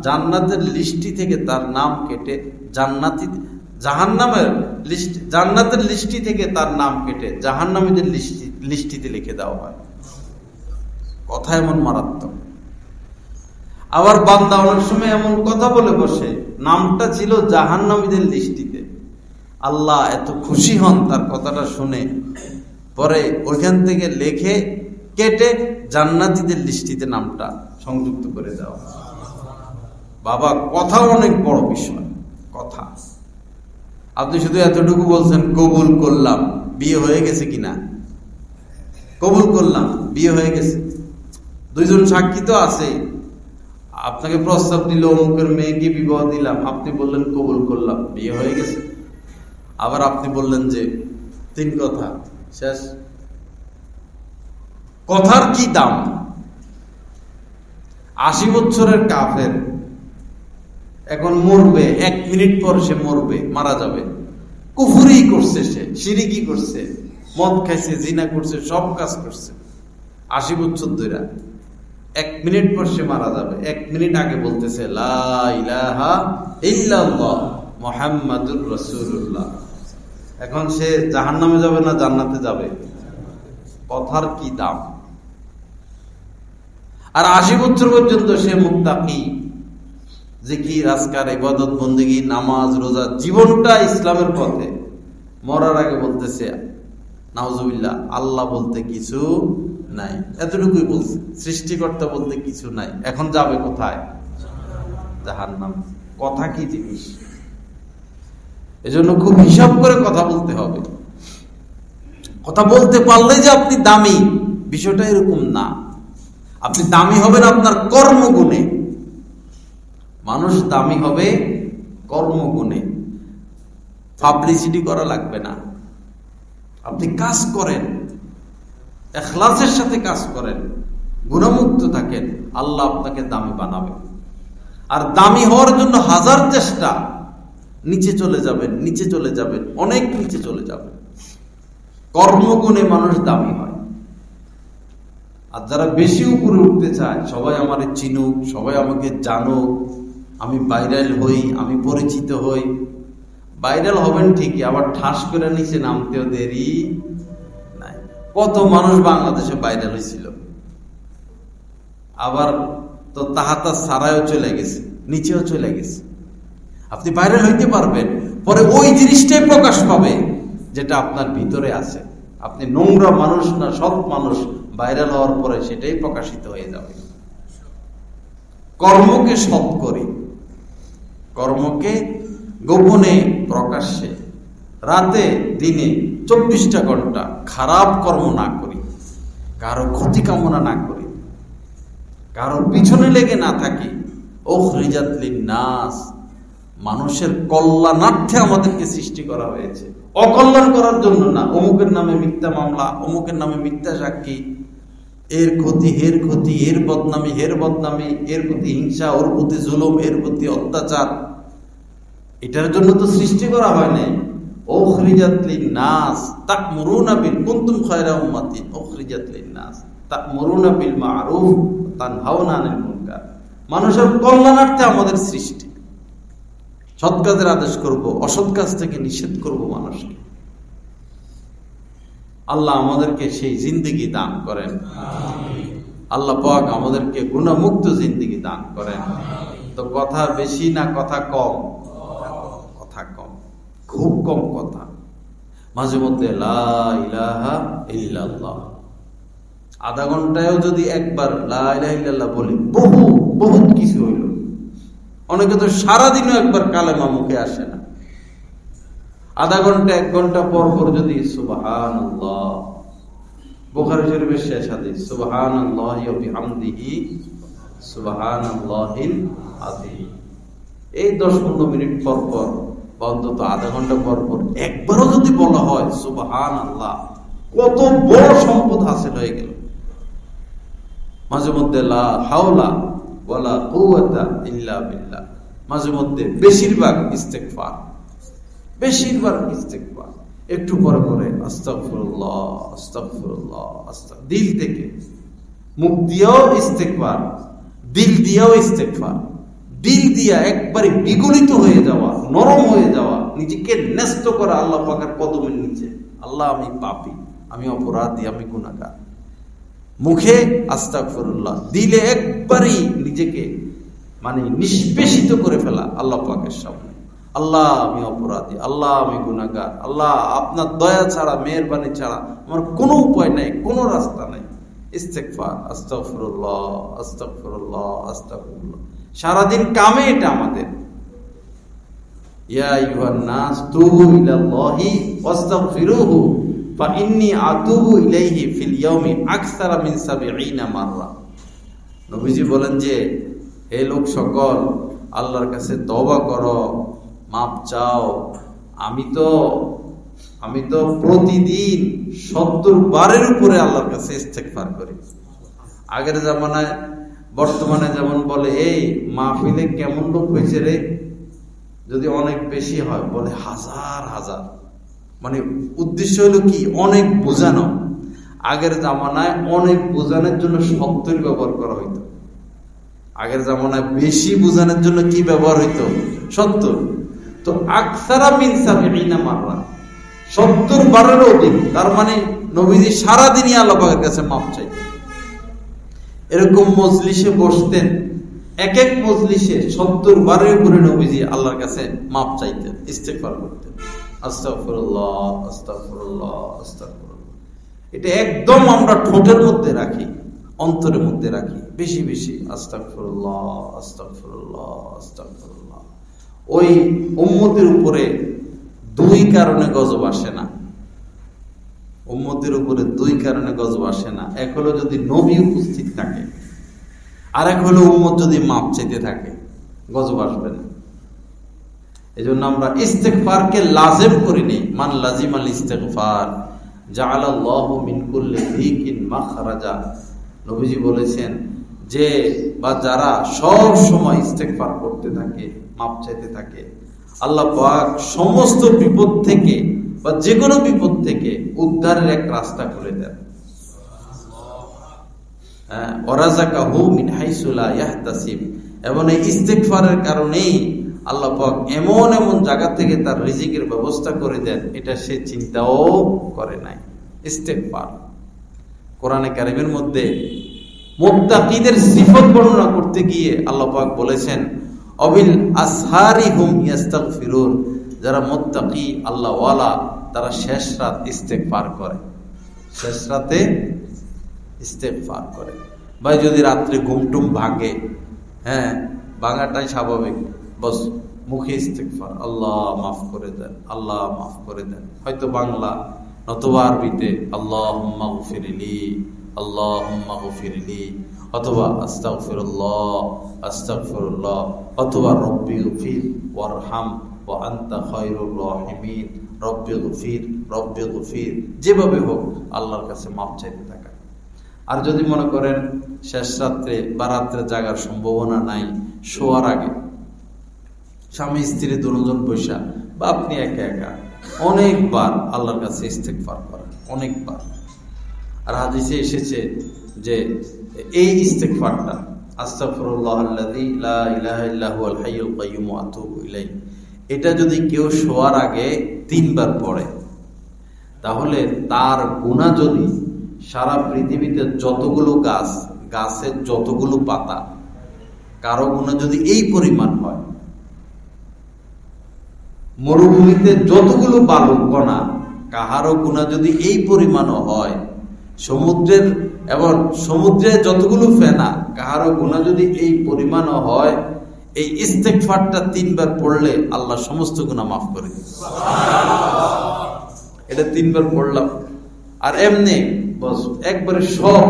জান্নাতের লিস্টি থেকে তার নাম কেটে জান্নাতের লিস্টি থেকে তার নাম কেটে জাহান্নামীদের লিস্টিতে লিখে দেওয়া হয়। কথা এমন মারাত্মক। আবার বান্দা অনেক সময় এমন কথা বলে বসে, নামটা ছিল জাহান্নামীদের লিস্টিতে, আল্লাহ এত খুশি হন তার কথাটা শুনে, পরে ওইখান থেকে লেখে কেটে জান্নাতীদের লিস্টিতে নামটা সংযুক্ত করে দেওয়া। বাবা, কথা অনেক বড় বিষয়। কথা, আপনি শুধু এতটুকু বলছেন কবুল করলাম, বিয়ে হয়ে গেছে কিনা? কবুল করলাম, বিয়ে হয়ে গেছে। দুইজন সাক্ষী তো আছে, আপনাকে প্রস্তাব দিল অমুকের মেয়েকে বিবাহ দিলাম, আপনি বললেন কবুল করলাম, বিয়ে হয়ে গেছে। আবার আপনি বললেন যে 3 কথা শেষ। কথার কি দাম? 80 বছরের কাফের এখন মরবে, 1 মিনিট পর সে মরবে, মারা যাবে। কুফরি করছে, সে শিরকি করছে, মদ খাইছে, জিনা করছে, সব কাজ করছে 80 বছর ধরে। 1 মিনিট পর সে মারা যাবে। 1 মিনিট আগে বলতেছে লা ইলাহা ইল্লাল্লাহ মুহাম্মাদুর রাসূলুল্লাহ। এখন সে জাহান্নামে যাবে না জান্নাতে যাবে? কথার কি দাম? আর 80 বছর পর্যন্ত সে মুত্তাকি, জিকির আজকার ইবাদত বন্দেগী নামাজ রোজা, জীবনটা ইসলামের পথে। মরার আগে বলতেছে নাউজুবিল্লাহ, আল্লাহ বলতে কিছু নাই, এতটুকুই বলছে, সৃষ্টিকর্তা বলতে কিছু নাই। এখন যাবে কোথায়? জাহান্নাম। কথা কি জিনিস? এজন্য খুব হিসাব করে কথা বলতে হবে। কথা বলতে পারলে যে আপনি দামি, বিষয়টা এরকম না। আপনি দামি হবেন আপনার কর্মগুণে। মানুষ দামি হবে কর্মগুণে। পাবলিসিটি করা লাগবে না। আপনি কাজ করেন, ইখলাসের সাথে কাজ করেন, গুণমুক্ত থাকেন, আল্লাহ আপনাকে দামি বানাবে। আর দামি হওয়ার জন্য হাজার চেষ্টা, নিচে চলে যাবেন, নিচে চলে যাবেন, অনেক নিচে চলে যাবেন। কর্মগুণে মানুষ দামি হয়। আর যারা বেশি উপরে উঠতে চায়, সবাই আমারে চিনুক, সবাই আমাকে জানুক, আমি ভাইরাল হই, আমি পরিচিত হই। ভাইরাল হবেন ঠিকই, আবার ঠাস করে নিচে নামতেও দেরি নাই। কত মানুষ বাংলাদেশে ভাইরাল হয়েছিল, আবার তো তাহাতা সারায়ও চলে গেছে, নিচেও চলে গেছে। আপনি ভাইরাল হইতে পারবেন, পরে ওই জিনিসটাই প্রকাশ পাবে যেটা আপনার ভিতরে আছে। আপনি নোংরা মানুষ না সৎ মানুষ, ভাইরাল হওয়ার পরে সেটাই প্রকাশিত হয়ে যাবে। কর্মকে সৎ করি, কর্মকে গোপনে প্রকাশ্যে, রাতে দিনে 24টা ঘন্টা খারাপ কর্ম না করি, কারো ক্ষতি কামনা না করি, কারোর পিছনে লেগে না থাকি। উখরিজাত লিন-নাস, মানুষের কল্যাণার্থে আমাদেরকে সৃষ্টি করা হয়েছে, অকল্যাণ করার জন্য না। অমুকের নামে মিথ্যা মামলা, অমুকের নামে মিথ্যা সাক্ষী, এর ক্ষতি হের ক্ষতি, এর বদনামি হের বদনামি, এর প্রতি হিংসা, ওর প্রতি জুলুম, এর প্রতি অত্যাচার, এটার জন্য তো সৃষ্টি করা হয় নাই। উখরিজাত লিন-নাস তা'মুরুনা বিল কুনতুম খায়রা উম্মাতিন উখরিজাত লিন-নাস, তা'মুরুনা বিল মা'রুফ ওয়া তানহাউনা আনিল মুনকার। মানুষের কল্যাণার্থে আমাদের সৃষ্টি। সৎ কাজের আদেশ করব, অসৎ কাজ থেকে নিষেধ করব মানুষকে। আল্লাহ আমাদেরকে সেই জিন্দেগি দান করেন। আল্লাহ পাক আমাদেরকে গুনাহমুক্ত জিন্দেগি দান করেন। তো কথা বেশি না কথা কম? কথা কম, খুব কম কথা। মাঝে মধ্যে লা ইলাহা ইল্লাল্লাহ, আধা ঘন্টায়ও যদি একবার লা ইলাহা ইল্লাল্লাহ বলি, বহুত কিছু হইল। অনেকে তো সারাদিনও একবার কালেমা মুখে আসে না। আধা ঘন্টা 1 ঘন্টা পর পর যদি সুবহানাল্লাহ, বুখারী শরীফের শেষ হাদিস, সুবহানাল্লাহি ওয়া বিহামদিহি সুবহানাল্লাহিল আযীম, এই 10-15 মিনিট পর পর বা অন্তত আধা ঘন্টা পর পর একবারও যদি বলা হয় সুবহানাল্লাহ, কত বড় সম্পদ হাসিল হয়ে গেল। মাঝে মধ্যে লা হাওলা ওয়ালা কুওয়াতা ইল্লা বিল্লাহ, মাঝে মধ্যে বেশিরভাগ ইস্তেগফার, একটু পরে পরে আস্তাগফিরুল্লাহ আস্তাগফিরুল্লাহ দিল থেকে। মুখ দিয়েও ইস্তেগফার, দিল দিয়েও ইস্তেগফার। দিল দিয়া একবারে বিগলিত হয়ে যাওয়া, নরম হয়ে যাওয়া, নিজেকে ন্যস্ত করা আল্লাহ পাকের কদমের নিচে। আল্লাহ আমি পাপী, আমি অপরাধী, আমি গুনাহগার। মুখে আস্তাগফিরুল্লাহ, দিলে একবারেই নিজেকে নিষ্পেষিত করে ফেলা আল্লাহ পাকের সামনে। আল্লাহ আমি অপরাধী, আল্লাহ আমি গুনাহগার, আল্লাহ আপনার দয়া ছাড়া, মেহেরবানি ছাড়া আমার কোনো উপায় নাই, কোনো রাস্তা নাই। ইস্তেগফার, আস্তাগফিরুল্লাহ আস্তাগফিরুল্লাহ আস্তাগফিরুল্লাহ, সারাদিন কামে এটা আমাদের। ইয়া আইয়ুহান নাস তুবু ইলাল্লাহি ওয়াস্তাগফিরুহু ফাইন্নী আতুবু ইলাইহি ফিল ইয়াউমি আকসারা মিন ৭০ মাররা। নবীজি বলেন যে, হে লোক সকল, আল্লাহর কাছে তওবা করো, মাপ চাও। আমি তো প্রতিদিন ৭০ বারের উপরে আল্লাহর কাছে ইস্তেগফার করি। আগের জামানায়, বর্তমানে যেমন বলে, এই মাহফিলে কেমন লোক হয়েছে রে, যদি অনেক বেশি হয় বলে হাজার হাজার। উদ্দেশ্য হলো কি, অনেক বোঝানো। আগের জামানায় অনেক বোঝানোর জন্য ৭০ ব্যবহার করা হইতো। আগের জামানায় বেশি বোঝানোর জন্য কি ব্যবহার হইতো? ৭০। তো আকসারা মিন ৭০ মাররা, ৭০ বারেরও অধিক। তার মানে নবীজি সারাদিনই আল্লাহ পাকের কাছে মাপ চাইতেন। এরকম মজলিসে বসতেন, এক এক মজলিসে ৭০ বারের উপরে নবীজি আল্লাহর কাছে মাপ চাইতেন, ইস্তেগফার করতেন। আস্তাগফিরুল্লাহ আস্তাগফিরুল্লাহ আস্তাগফিরুল্লাহ, এটা একদম আমরা ঠোঁটের মধ্যে রাখি, অন্তরের মধ্যে রাখি, বেশি বেশি আস্তাগফিরুল্লাহ আস্তাগফিরুল্লাহ আস্তাগফিরুল্লাহ। ওই উম্মতের উপরে 2 কারণে গজব আসে না। উম্মতের উপরে 2 কারণে গজব আসে না। এক হলো যদি নবী উপস্থিত থাকে, আর এক হলো উম্মত যদি মাপ চাইতে থাকে, গজব আসবে না। এজন্য আমরা ইস্তেগফারকে লাজিম করি নেই। মান লাজিমাল ইস্তেগফার জাআলাল্লাহু মিন কুল্লি যিকিন মাখরাজা। নবীজি বলেছেন যে, বা যারা সব সময় ইস্তেগফার করতে থাকে, মাপ চাইতে থাকে, আল্লাহ পাক সমস্ত বিপদ থেকে বা যে কোনো বিপদ থেকে উদ্ধারের এক রাস্তা করে দেন। ওয়ারাযাকাহু মিন হাইসু লা ইয়াহতাসিব। এবং এই ইস্তেগফারের কারণেই আল্লাহ পাক এমন এমন জায়গা থেকে তার রিজিকের ব্যবস্থা করে দেন, এটা সে চিন্তাও করে নাই। ইস্তেগফার কোরআনে কারীমের মধ্যে মুত্তাকিদের সিফত বর্ণনা করতে গিয়ে আল্লাহ পাক বলেছেন, অবিল আসহারি হুম ইয়াস্তাগফিরুন। যারা মুত্তাকি, আল্লাহ ওয়ালা, তারা শেষ রাত ইস্তেগফার করে, শেষ রাতে ইস্তেগফার করে। ভাই যদি রাত্রে ঘুমটুম ভাঙে, ভাঙাটাই স্বাভাবিক, বস মুখে ইস্তেগফার, আল্লাহ মাফ করে দেন, আল্লাহ মাফ করে দেন। হয়তো বাংলা নতুবা আরবিতে আল্লাহুম্মা গফিরলি, আল্লাহুম্মা গফিরলি, অথবা আস্তাগফিরুল্লাহ আস্তাগফিরুল্লাহ, অথবা রব্বি গফির ওয়ারহাম ওয়া আনতা খায়রুর রাহিমিন, রব্বি গফির রব্বি গফির। যেভাবে হোক আল্লাহর কাছে মাপ চাইতে থাকা। আর যদি মনে করেন শেষ রাত্রে বা রাত্রে জাগার সম্ভাবনা নাই, শোয়ার আগে স্বামী স্ত্রী দুজন বৈশা বা আপনি একা একা অনেকবার আল্লাহর কাছে ইস্তেগফার করেন, অনেকবার। আর হাদিসে এসেছে যে এই ইস্তেগফারটা আস্তাগফিরুল্লাহাল্লাযী লা ইলাহা ইল্লা হুয়াল হাইয়ুল কাইয়্যুম ওয়া আতুবু ইলাইহি, এটা যদি কেউ শোয়ার আগে 3 বার পড়ে, তাহলে তার গুনাহ যদি সারা পৃথিবীতে যতগুলো গাছের যতগুলো পাতা, কারো গুনাহ যদি এই পরিমাণ হয়, মরুভূমিতে যতগুলো বালু কণা, কাহারও গুনাহ যদি এই পরিমাণও হয়, সমুদ্রে যতগুলো ফেনা, কাহারও গুনাহ যদি এই পরিমাণও হয়, এই ইস্তেগফারটা 3 বার পড়লে আল্লাহ সমস্ত গুনাহ মাফ করে দেন। এটা 3 বার পড়লাম। আর এমনি বস একবারে সব,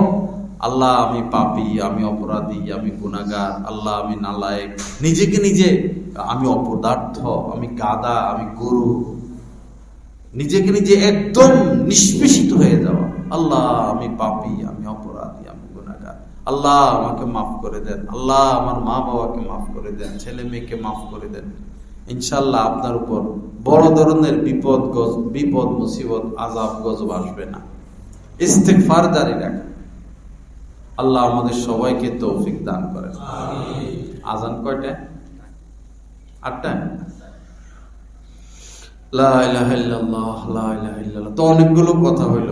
আল্লাহ আমি পাপী, আমি অপরাধী, আমি গুনাহগার, আল্লাহ আমি নালায়েক, নিজেকে নিজে আমি অপদার্থ, আমি গাধা, আমি গরু, নিজেকে নিজে একদম নিষ্পেষিত হয়ে যাওয়া, আল্লাহ আমি পাপী, আমি অপরাধী, আমি গুনাহগার, আল্লাহ আমাকে মাফ করে দেন, আল্লাহ আমার মা বাবাকে মাফ করে দেন, ছেলে মেয়েকে মাফ করে দেন। ইনশাআল্লাহ আপনার উপর বড় ধরনের বিপদ মুসিবত আযাব গজব আসবে না। ইস্তেগফার জারি রাখা। আল্লাহ আমাদের সবাইকে তৌফিক দান করেন। আযান কয়টা? 8টা। লা ইলাহা ইল্লাল্লাহ, লা ইলাহা ইল্লাল্লাহ। তো অনেকগুলো কথা হইল।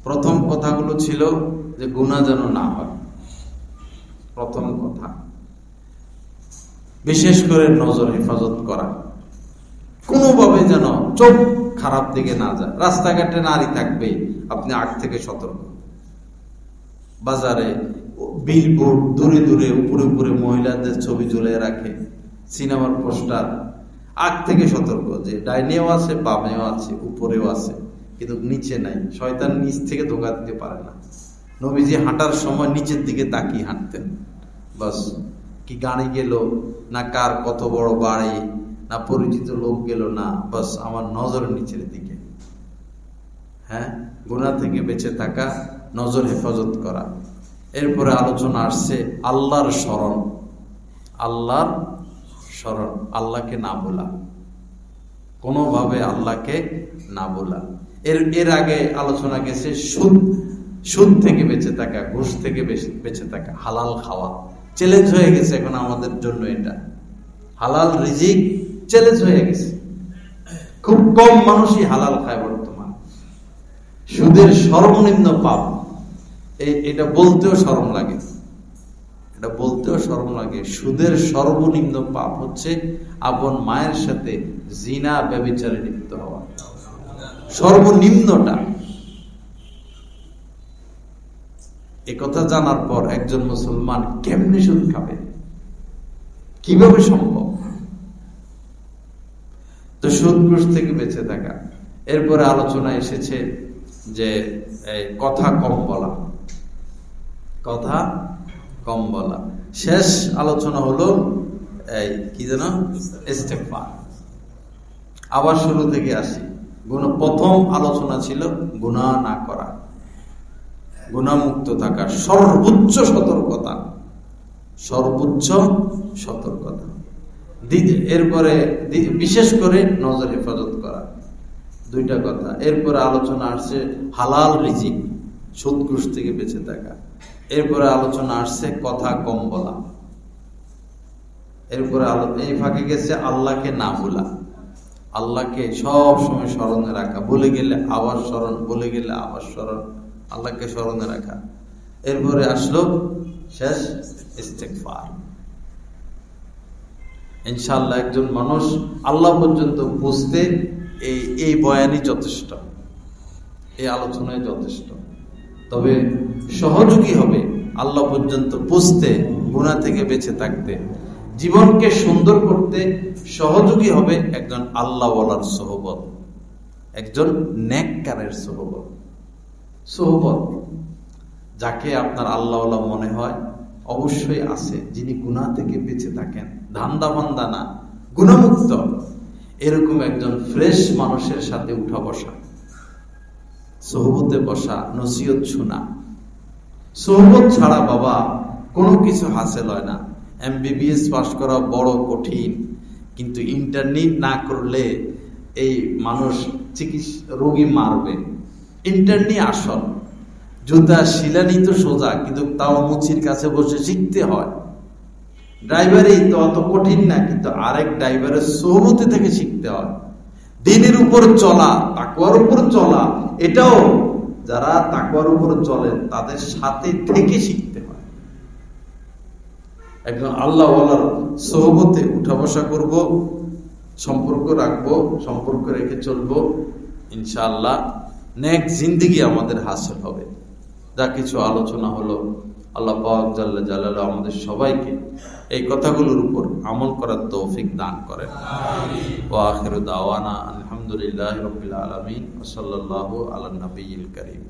প্রথম কথাগুলো ছিল যে গুনাহ যেন না হয়, প্রথম কথা। বিশেষ করে নজর হেফাজত করা, কোনোভাবে যেন চোখ খারাপ দিকে না যায়। রাস্তাঘাটে নারী থাকবে, আপনি আগ থেকে সতর্ক। বাজারে বিলবোর্ড দূরে দূরে উপরে উপরে মহিলাদের ছবি ঝুলিয়ে রাখে, সিনেমার পোস্টার, আগ থেকে সতর্ক যে ডাইনেও আছে, বামেও আছে, উপরেও আছে, কিন্তু নিচে নাই। শয়তান নিচ থেকে ধোঁকা দিতে পারে না। নবীজি হাঁটার সময় নিচের দিকে তাকিয়ে হাঁটতেন। বাস, কি গাড়ি গেল না, কার কত বড় বাড়ি, না পরিচিত লোক গেল, না, বাস আমার নজর নিচের দিকে। হ্যাঁ, গুনাহ থেকে বেঁচে থাকা, নজর হেফাজত করা। এরপরে আলোচনা আসছে আল্লাহর স্মরণ, আল্লাহর স্মরণ, আল্লাহকে না ভোলা, কোনোভাবে আল্লাহকে না ভোলা। এর আগে আলোচনা গেছে সুদ থেকে বেঁচে থাকা, ঘুষ থেকে বেঁচে থাকা, হালাল খাওয়া। চ্যালেঞ্জ হয়ে গেছে এখন আমাদের জন্য, এটা হালাল রিজিক চ্যালেঞ্জ হয়ে গেছে। খুব কম মানুষই হালাল খায় বর্তমান। সুদের সর্বনিম্ন পাপ, এটা বলতেও শরম লাগে, এটা বলতেও শরম লাগে। সুদের সর্বনিম্ন পাপ হচ্ছে আপন মায়ের সাথে জিনা ব্যভিচারে লিপ্ত হওয়া, সর্বনিম্নটা। একথা জানার পর একজন মুসলমান কেমনে সুদ খাবে, কিভাবে সম্ভব? তো সুদ ঘুষ থেকে বেঁচে থাকা। এরপরে আলোচনা এসেছে যে কথা কম বলা, কথা কম বলা। শেষ আলোচনা হলো কি যেন, ইস্তেগফার। আবার শুরু থেকে আসি। প্রথম আলোচনা ছিল গুনাহ না করা, গুনাহমুক্ত থাকা, সর্বোচ্চ সতর্কতা, সর্বোচ্চ সতর্কতা। এরপরে বিশেষ করে নজর হেফাজত করা, 2টা কথা। এরপরে আলোচনা আসছে হালাল রিজিক, সুদ ঘুষ থেকে বেঁচে থাকা। এরপরে আলোচনা আসছে কথা কম বলা। এরপরে এই ফাঁকে গেছে আল্লাহকে না ভোলা, আল্লাহকে সব সময় স্মরণে রাখা, ভুলে গেলে আবার স্মরণ, ভুলে গেলে আবার স্মরণ, আল্লাহকে স্মরণে রাখা। এরপরে আসলো শেষ ইস্তেগফার। ইনশাআল্লাহ একজন মানুষ আল্লাহ পর্যন্ত পৌঁছতে এই বয়ানই যথেষ্ট, এই আলোচনায় যথেষ্ট। তবে সহযোগী হবে আল্লাহ পর্যন্ত পৌঁছতে, গুনাহ থেকে বেঁচে থাকতে, জীবনকে সুন্দর করতে সহযোগী হবে একজন আল্লাহওয়ালার সোহবত, একজন নেককারের সোহবত। যাকে আপনার আল্লাহওয়ালা মনে হয় অবশ্যই আছে, যিনি গুনাহ থেকে বেঁচে থাকেন, ধান্দা বান্দা না, গুনাহমুক্ত। এরকম একজন ফ্রেশ মানুষের সাথে উঠা বসা, সোহবতে বসা, নসিহত শোনা। সোহবত ছাড়া বাবা কোনো কিছু হাসিল হয় না। MBBS পাস করা বড় কঠিন, কিন্তু ইন্টারনেট না করলে এই মানুষ রোগী মারবে। ইন্টারনি আসল, জুতা শিলানি তো সোজা, কিন্তু তাও মুচির কাছে বসে শিখতে হয়। ড্রাইভারই তো অত কঠিন না, কিন্তু আরেক ড্রাইভারের সোহবতে থেকে শিখতে হয়। দিনের উপর চলা, তাকওয়ার উপর চলা, এটাও যারা তাকওয়ার উপর চলে তাদের সাথে থেকে শিখতে হয়। একজন আল্লাহ ওয়ালার সোহবতে উঠা বসা করব, সম্পর্ক রাখবো, সম্পর্ক রেখে চলবো, ইনশাআল্লাহ নেক জিন্দেগি আমাদের হাসিল হবে। যা কিছু আলোচনা হলো, আল্লাহ পাক জাল্লা জালালু আমাদের সবাইকে এই কথাগুলোর উপর আমল করার তৌফিক দান করেন। ওয়া আখিরু দাওয়ানা আলহামদুলিল্লাহি রাব্বিল আলামিন ওয়া সাল্লাল্লাহু আলা নবিয়িল কারীম।